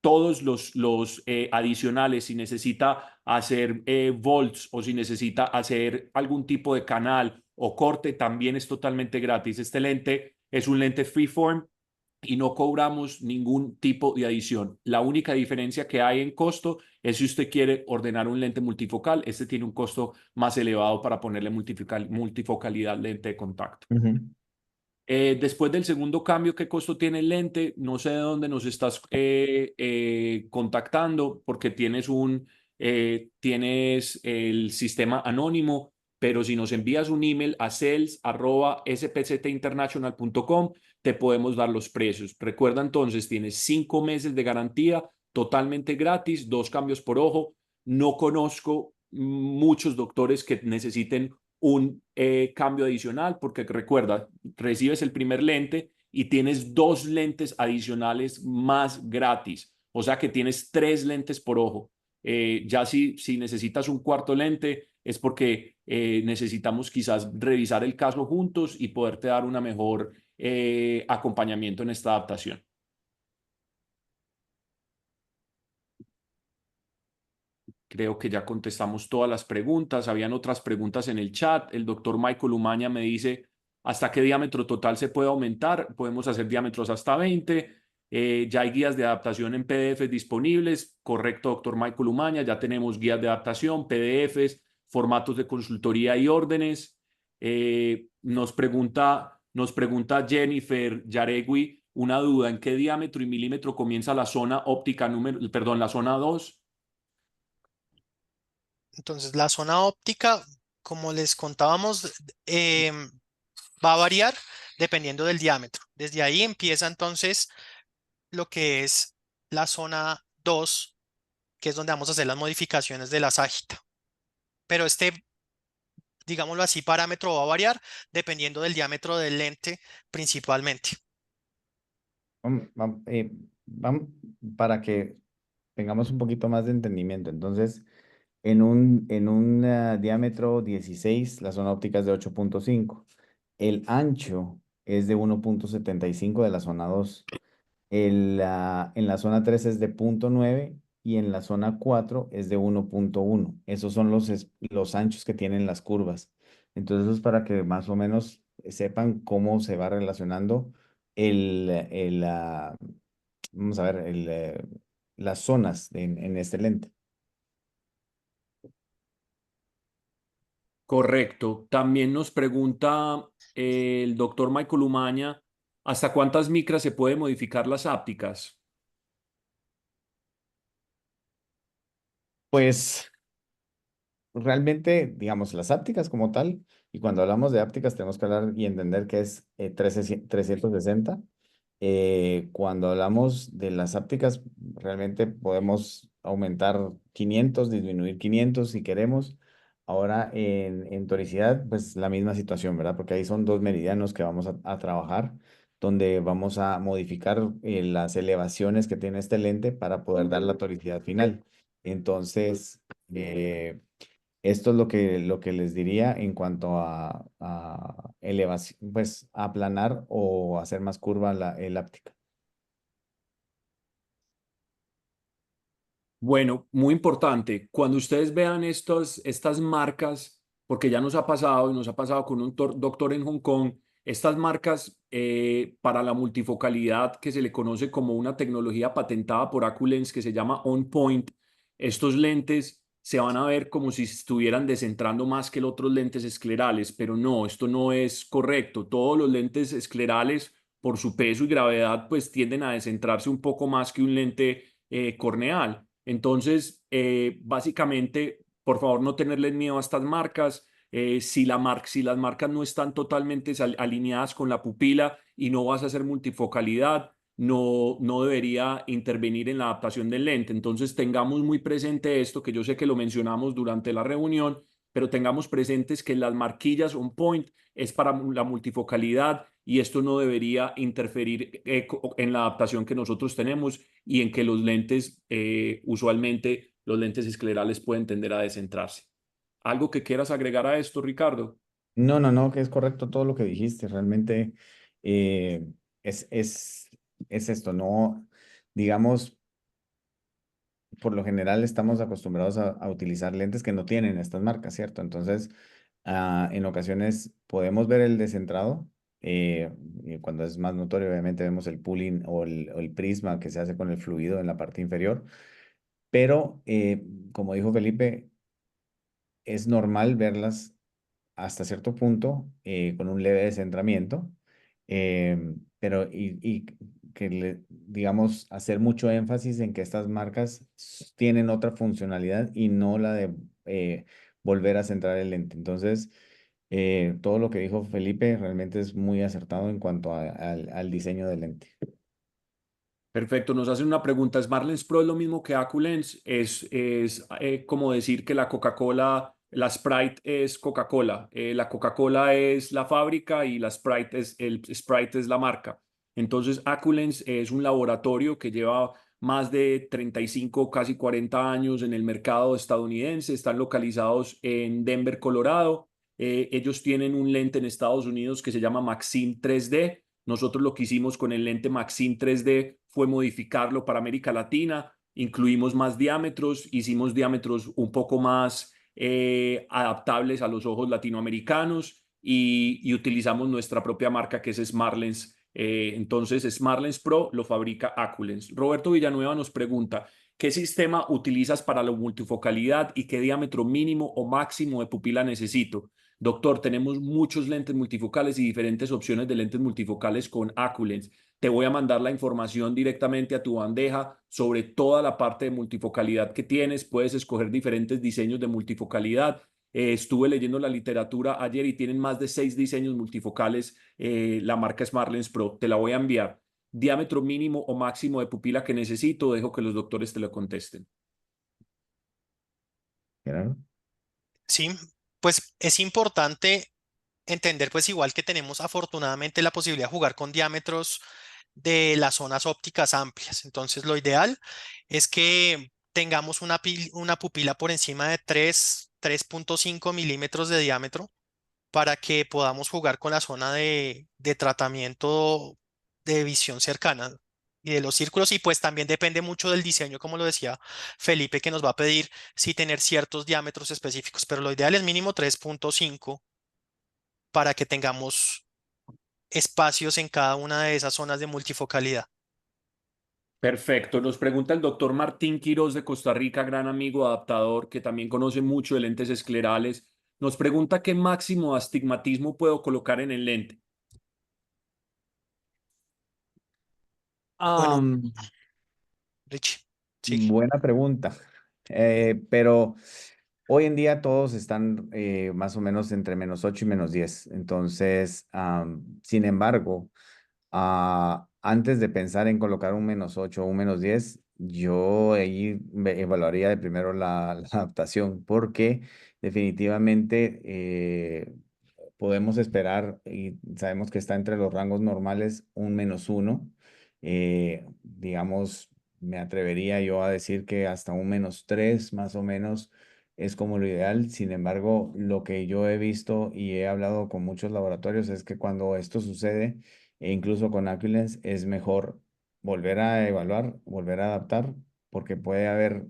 Todos los adicionales, si necesita hacer volts o si necesita hacer algún tipo de canal o corte, también es totalmente gratis. Este lente es un lente freeform y no cobramos ningún tipo de adición. La única diferencia que hay en costo es si usted quiere ordenar un lente multifocal. Este tiene un costo más elevado para ponerle multifocalidad lente de contacto. Ujú. Después del segundo cambio, ¿qué costo tiene el lente? No sé de dónde nos estás contactando porque tienes el sistema anónimo, pero si nos envías un email a sales@spcinternational.com, te podemos dar los precios. Recuerda entonces, tienes 5 meses de garantía totalmente gratis, 2 cambios por ojo. No conozco muchos doctores que necesiten un cambio adicional, porque recuerda, recibes el primer lente y tienes 2 lentes adicionales más gratis, o sea que tienes 3 lentes por ojo. Ya si necesitas un cuarto lente es porque necesitamos quizás revisar el caso juntos y poderte dar una mejor acompañamiento en esta adaptación. Creo que ya contestamos todas las preguntas. Habían otras preguntas en el chat. El doctor Michael Umaña me dice, ¿hasta qué diámetro total se puede aumentar? Podemos hacer diámetros hasta 20. Ya hay guías de adaptación en PDF disponibles. Correcto, doctor Michael Umaña. Ya tenemos guías de adaptación, PDFs, formatos de consultoría y órdenes. Nos pregunta Jennifer Yaregui una duda. ¿En qué diámetro y milímetro comienza la zona óptica la zona 2? Entonces, la zona óptica, como les contábamos, va a variar dependiendo del diámetro. Desde ahí empieza entonces lo que es la zona 2, que es donde vamos a hacer las modificaciones de la ságita. Pero este, digámoslo así, parámetro va a variar dependiendo del diámetro del lente principalmente. Vamos, para que tengamos un poquito más de entendimiento. Entonces, en un diámetro 16, la zona óptica es de 8.5. El ancho es de 1.75 de la zona 2. En la zona 3 es de 0.9 y en la zona 4 es de 1.1. Esos son los anchos que tienen las curvas. Entonces, eso es para que más o menos sepan cómo se va relacionando vamos a ver, las zonas en este lente. Correcto. También nos pregunta el doctor Michael Umaña, ¿hasta cuántas micras se puede modificar las ápticas? Pues realmente, digamos, las ápticas como tal, y cuando hablamos de ápticas tenemos que hablar y entender que es 360. Cuando hablamos de las ápticas, realmente podemos aumentar 500, disminuir 500 si queremos. Ahora en toricidad, pues la misma situación, ¿verdad? Porque ahí son dos meridianos que vamos a trabajar, donde vamos a modificar las elevaciones que tiene este lente para poder dar la toricidad final. Entonces, esto es lo que les diría en cuanto a elevación, pues a aplanar o hacer más curva el áptica. Bueno, muy importante, cuando ustedes vean estas marcas, porque ya nos ha pasado y nos ha pasado con un doctor en Hong Kong, estas marcas para la multifocalidad que se le conoce como una tecnología patentada por Aculens que se llama On Point, estos lentes se van a ver como si estuvieran descentrando más que los otros lentes esclerales, pero no, esto no es correcto. Todos los lentes esclerales, por su peso y gravedad, pues tienden a descentrarse un poco más que un lente corneal. Entonces, básicamente, por favor, no tenerles miedo a estas marcas. Si las marcas no están totalmente alineadas con la pupila y no vas a hacer multifocalidad, no debería intervenir en la adaptación del lente. Entonces, tengamos muy presente esto, que yo sé que lo mencionamos durante la reunión, pero tengamos presentes que las marquillas on point es para la multifocalidad y esto no debería interferir en la adaptación que nosotros tenemos y en que los lentes, usualmente los lentes esclerales pueden tender a descentrarse. ¿Algo que quieras agregar a esto, Ricardo? No, no, no, que es correcto todo lo que dijiste. Realmente eh, es, es, es esto, no, digamos, por lo general estamos acostumbrados a utilizar lentes que no tienen estas marcas, ¿cierto? Entonces, en ocasiones podemos ver el descentrado. Y cuando es más notorio, obviamente vemos el pooling o el prisma que se hace con el fluido en la parte inferior. Pero, como dijo Felipe, es normal verlas hasta cierto punto con un leve descentramiento, pero y que digamos, hacer mucho énfasis en que estas marcas tienen otra funcionalidad y no la de volver a centrar el lente. Entonces, todo lo que dijo Felipe realmente es muy acertado en cuanto al diseño del lente. Perfecto, nos hacen una pregunta. ¿Smartlens Pro es lo mismo que AcuLens? Es como decir que la Coca-Cola, la Sprite es Coca-Cola. La Coca-Cola es la fábrica y el Sprite es la marca. Entonces, AcuLens es un laboratorio que lleva más de 35, casi 40 años en el mercado estadounidense. Están localizados en Denver, Colorado. Ellos tienen un lente en Estados Unidos que se llama Maxim 3D. Nosotros lo que hicimos con el lente Maxim 3D fue modificarlo para América Latina. incluimos más diámetros, hicimos diámetros un poco más adaptables a los ojos latinoamericanos y utilizamos nuestra propia marca que es SmartLens. Entonces, SmartLens Pro lo fabrica Aculens. Roberto Villanueva nos pregunta, ¿qué sistema utilizas para la multifocalidad y qué diámetro mínimo o máximo de pupila necesito? Doctor, tenemos muchos lentes multifocales y diferentes opciones de lentes multifocales con Aculens. Te voy a mandar la información directamente a tu bandeja sobre toda la parte de multifocalidad que tienes. Puedes escoger diferentes diseños de multifocalidad. Estuve leyendo la literatura ayer y tienen más de 6 diseños multifocales la marca SmartLens Pro. Te la voy a enviar. Diámetro mínimo o máximo de pupila que necesito, dejo que los doctores te lo contesten. Gerardo. Sí, pues es importante entender pues igual que tenemos afortunadamente la posibilidad de jugar con diámetros de las zonas ópticas amplias. Entonces lo ideal es que tengamos una pupila por encima de 3.5 milímetros de diámetro para que podamos jugar con la zona de tratamiento de visión cercana y de los círculos. Y pues también depende mucho del diseño, como lo decía Felipe, que nos va a pedir si tener ciertos diámetros específicos, pero lo ideal es mínimo 3.5 para que tengamos espacios en cada una de esas zonas de multifocalidad. Perfecto. Nos pregunta el doctor Martín Quirós de Costa Rica, gran amigo adaptador, que también conoce mucho de lentes esclerales. Nos pregunta qué máximo de astigmatismo puedo colocar en el lente. Bueno, Am, Richie, sigue. Buena pregunta. Pero hoy en día todos están más o menos entre -8 y -10. Entonces, sin embargo, antes de pensar en colocar un -8 o un -10, yo ahí evaluaría de primero la adaptación, porque definitivamente podemos esperar y sabemos que está entre los rangos normales un -1. Digamos, me atrevería yo a decir que hasta un -3 más o menos es como lo ideal. Sin embargo, lo que yo he visto y he hablado con muchos laboratorios es que cuando esto sucede, e incluso con Aculens, es mejor volver a evaluar, volver a adaptar, porque puede haber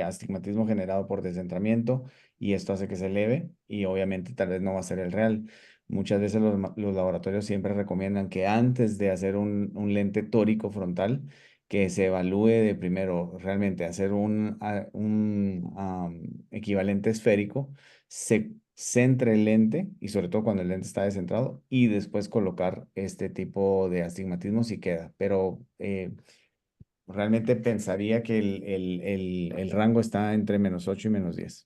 astigmatismo generado por descentramiento y esto hace que se eleve y obviamente tal vez no va a ser el real. Muchas veces los laboratorios siempre recomiendan que antes de hacer un lente tórico frontal, que se evalúe de primero realmente hacer un equivalente esférico, se centre el lente y sobre todo cuando el lente está descentrado y después colocar este tipo de astigmatismo si queda. Pero realmente pensaría que el rango está entre -8 y -10.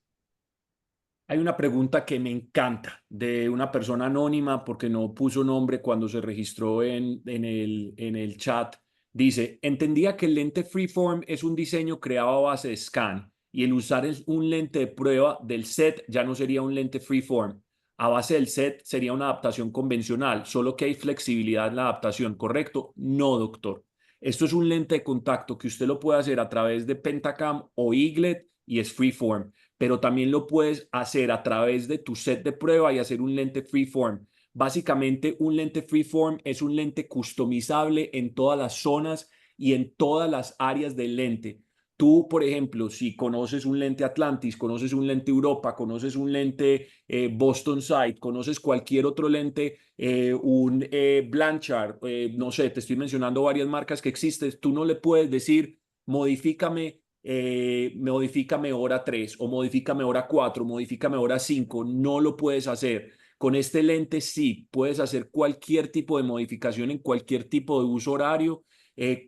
Hay una pregunta que me encanta de una persona anónima porque no puso nombre cuando se registró en el chat. Dice, entendía que el lente Freeform es un diseño creado a base de scan y el usar un lente de prueba del set ya no sería un lente Freeform. A base del set sería una adaptación convencional, solo que hay flexibilidad en la adaptación, ¿correcto? No, doctor. Esto es un lente de contacto que usted lo puede hacer a través de Pentacam o Eaglet y es Freeform, pero también lo puedes hacer a través de tu set de prueba y hacer un lente freeform. Básicamente, un lente freeform es un lente customizable en todas las zonas y en todas las áreas del lente. Tú, por ejemplo, si conoces un lente Atlantis, conoces un lente Europa, conoces un lente Boston Sight, conoces cualquier otro lente, un Blanchard, no sé, te estoy mencionando varias marcas que existen, tú no le puedes decir, modifícame hora 3 o modifícame hora 4, modifícame hora 5, no lo puedes hacer. Con este lente sí, puedes hacer cualquier tipo de modificación en cualquier tipo de uso horario,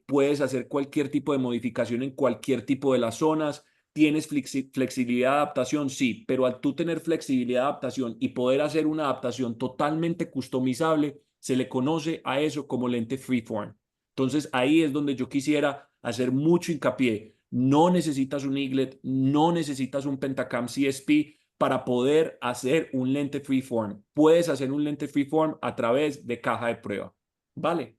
puedes hacer cualquier tipo de modificación en cualquier tipo de las zonas, tienes flexibilidad de adaptación, sí, pero al tú tener flexibilidad de adaptación y poder hacer una adaptación totalmente customizable, se le conoce a eso como lente freeform. Entonces ahí es donde yo quisiera hacer mucho hincapié. No necesitas un eaglet, no necesitas un Pentacam CSP para poder hacer un lente freeform. Puedes hacer un lente freeform a través de caja de prueba. ¿Vale?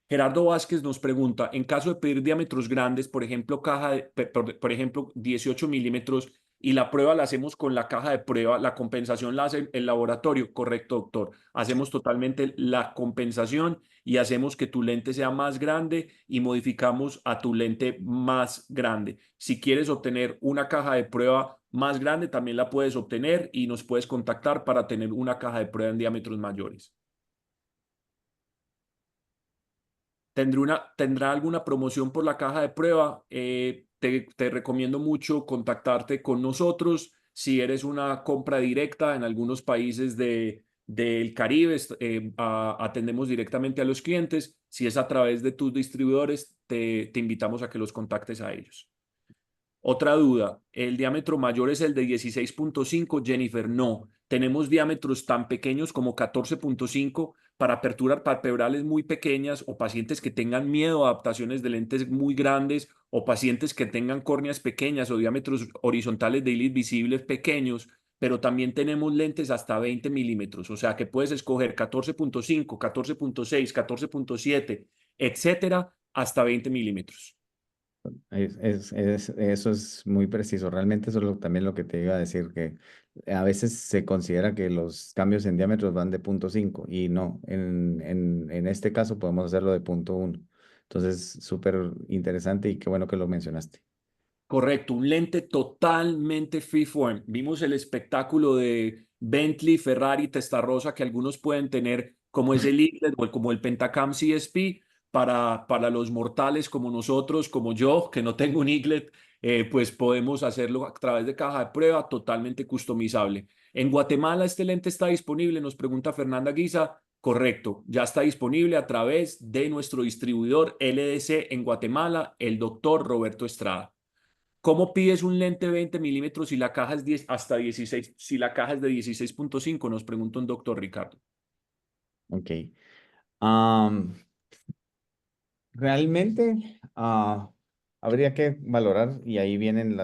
Gerardo Vázquez nos pregunta, en caso de pedir diámetros grandes, por ejemplo, por ejemplo, 18 milímetros, y la prueba la hacemos con la caja de prueba, la compensación la hace el laboratorio. Correcto, doctor. Hacemos totalmente la compensación y hacemos que tu lente sea más grande y modificamos a tu lente más grande. Si quieres obtener una caja de prueba más grande, también la puedes obtener y nos puedes contactar para tener una caja de prueba en diámetros mayores. ¿Tendrá alguna promoción por la caja de prueba? Te recomiendo mucho contactarte con nosotros. Si eres una compra directa en algunos países del Caribe, atendemos directamente a los clientes. Si es a través de tus distribuidores, te invitamos a que los contactes a ellos. Otra duda, ¿el diámetro mayor es el de 16.5? Jennifer, no. Tenemos diámetros tan pequeños como 14.5 para aperturas palpebrales muy pequeñas o pacientes que tengan miedo a adaptaciones de lentes muy grandes o pacientes que tengan córneas pequeñas o diámetros horizontales de iris visibles pequeños, pero también tenemos lentes hasta 20 milímetros, o sea que puedes escoger 14.5, 14.6, 14.7, etcétera, hasta 20 milímetros. Eso es muy preciso. Realmente eso es también lo que te iba a decir, que a veces se considera que los cambios en diámetros van de 0.5 y no, en este caso podemos hacerlo de 0.1. Entonces, súper interesante y qué bueno que lo mencionaste. Correcto, un lente totalmente freeform. Vimos el espectáculo de Bentley, Ferrari, Testarossa que algunos pueden tener, como es el Eaglet o como el Pentacam CSP, para los mortales como nosotros, como yo, que no tengo un Eaglet, pues podemos hacerlo a través de caja de prueba totalmente customizable. En Guatemala este lente está disponible, nos pregunta Fernanda Guisa. Correcto, ya está disponible a través de nuestro distribuidor LDC en Guatemala, el doctor Roberto Estrada. ¿Cómo pides un lente 20 milímetros si la caja es 10 hasta 16, si la caja es de 16.5? Nos pregunta un doctor Ricardo. Ok. Am, Realmente habría que valorar y ahí vienen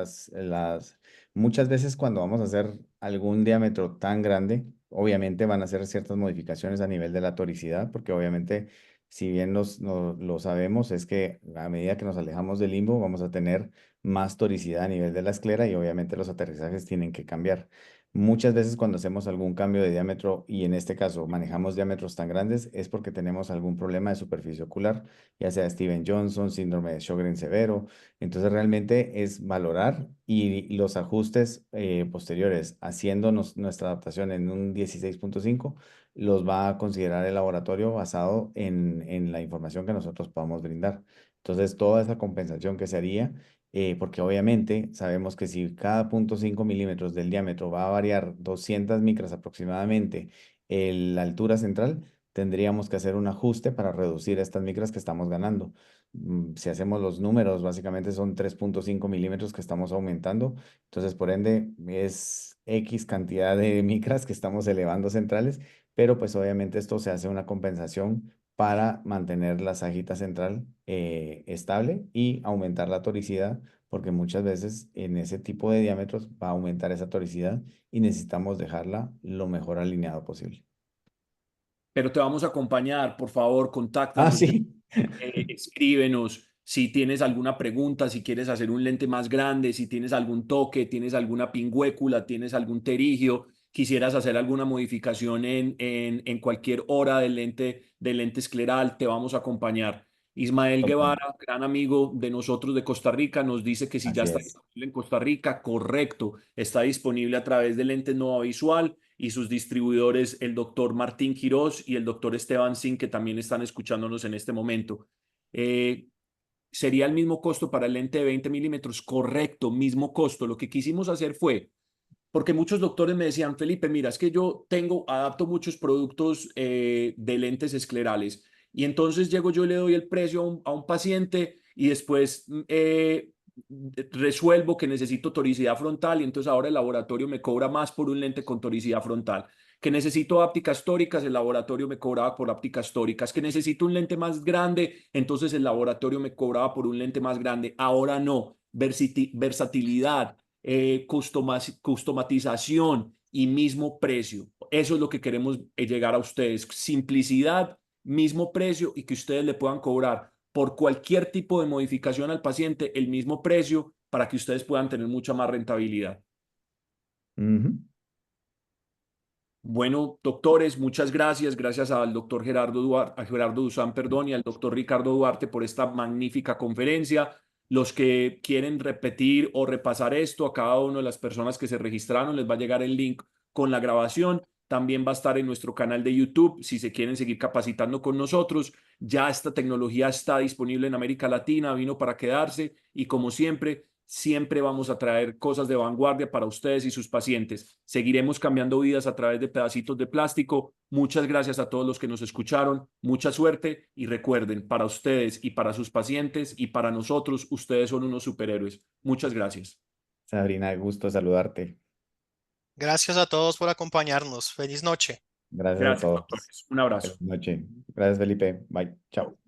muchas veces cuando vamos a hacer algún diámetro tan grande, obviamente van a hacer ciertas modificaciones a nivel de la toricidad, porque obviamente si bien lo sabemos es que a medida que nos alejamos del limbo vamos a tener más toricidad a nivel de la esclera y obviamente los aterrizajes tienen que cambiar. Muchas veces cuando hacemos algún cambio de diámetro y en este caso manejamos diámetros tan grandes es porque tenemos algún problema de superficie ocular, ya sea Steven Johnson, síndrome de Sjögren severo. Entonces realmente es valorar y los ajustes posteriores, haciéndonos nuestra adaptación en un 16.5, los va a considerar el laboratorio basado en la información que nosotros podamos brindar. Entonces toda esa compensación que se haría, porque obviamente sabemos que si cada 0.5 milímetros del diámetro va a variar 200 micras aproximadamente la altura central, tendríamos que hacer un ajuste para reducir estas micras que estamos ganando. Si hacemos los números, básicamente son 3.5 milímetros que estamos aumentando. Entonces, por ende, es X cantidad de micras que estamos elevando centrales, pero pues obviamente esto se hace una compensación para mantener la sagita central estable y aumentar la toricidad, porque muchas veces en ese tipo de diámetros va a aumentar esa toricidad y necesitamos dejarla lo mejor alineado posible. Pero te vamos a acompañar, por favor, Ah, contáctanos, sí. escríbenos si tienes alguna pregunta, si quieres hacer un lente más grande, si tienes algún toque, tienes alguna pingüécula, tienes algún terigio, quisieras hacer alguna modificación en cualquier hora del lente escleral, te vamos a acompañar. Ismael Ok, Guevara, gran amigo de nosotros de Costa Rica, nos dice que si ya así está es. disponible en Costa Rica, correcto, está disponible a través de Lentes Nova Visual y sus distribuidores, el doctor Martín Quirós y el doctor Esteban Sin, que también están escuchándonos en este momento. Eh, ¿Sería el mismo costo para el lente de 20 milímetros? Correcto, mismo costo. Lo que quisimos hacer fue, porque muchos doctores me decían, Felipe, mira, es que yo adapto muchos productos de lentes esclerales y entonces llego yo y le doy el precio a un paciente y después resuelvo que necesito toricidad frontal y entonces ahora el laboratorio me cobra más por un lente con toricidad frontal. Que necesito ópticas tóricas, el laboratorio me cobraba por ópticas tóricas. Que necesito un lente más grande, entonces el laboratorio me cobraba por un lente más grande. Ahora no, versatilidad, customatización y mismo precio. Eso es lo que queremos llegar a ustedes. Simplicidad, mismo precio y que ustedes le puedan cobrar por cualquier tipo de modificación al paciente el mismo precio para que ustedes puedan tener mucha más rentabilidad. Ujú. Bueno, doctores, muchas gracias. Gracias al doctor Gerardo Duarte, a Gerardo Duzán, perdón, y al doctor Ricardo Duarte por esta magnífica conferencia. Los que quieren repetir o repasar esto, a cada una de las personas que se registraron les va a llegar el link con la grabación. También va a estar en nuestro canal de YouTube si se quieren seguir capacitando con nosotros. Ya esta tecnología está disponible en América Latina, vino para quedarse y como siempre, siempre vamos a traer cosas de vanguardia para ustedes y sus pacientes. Seguiremos cambiando vidas a través de pedacitos de plástico. Muchas gracias a todos los que nos escucharon. Mucha suerte y recuerden, para ustedes y para sus pacientes y para nosotros, ustedes son unos superhéroes. Muchas gracias. Sabrina, gusto saludarte. Gracias a todos por acompañarnos. Feliz noche. Gracias a Gracias, todos. doctores. Un abrazo. Feliz noche. Gracias, Felipe. Bye. Chao.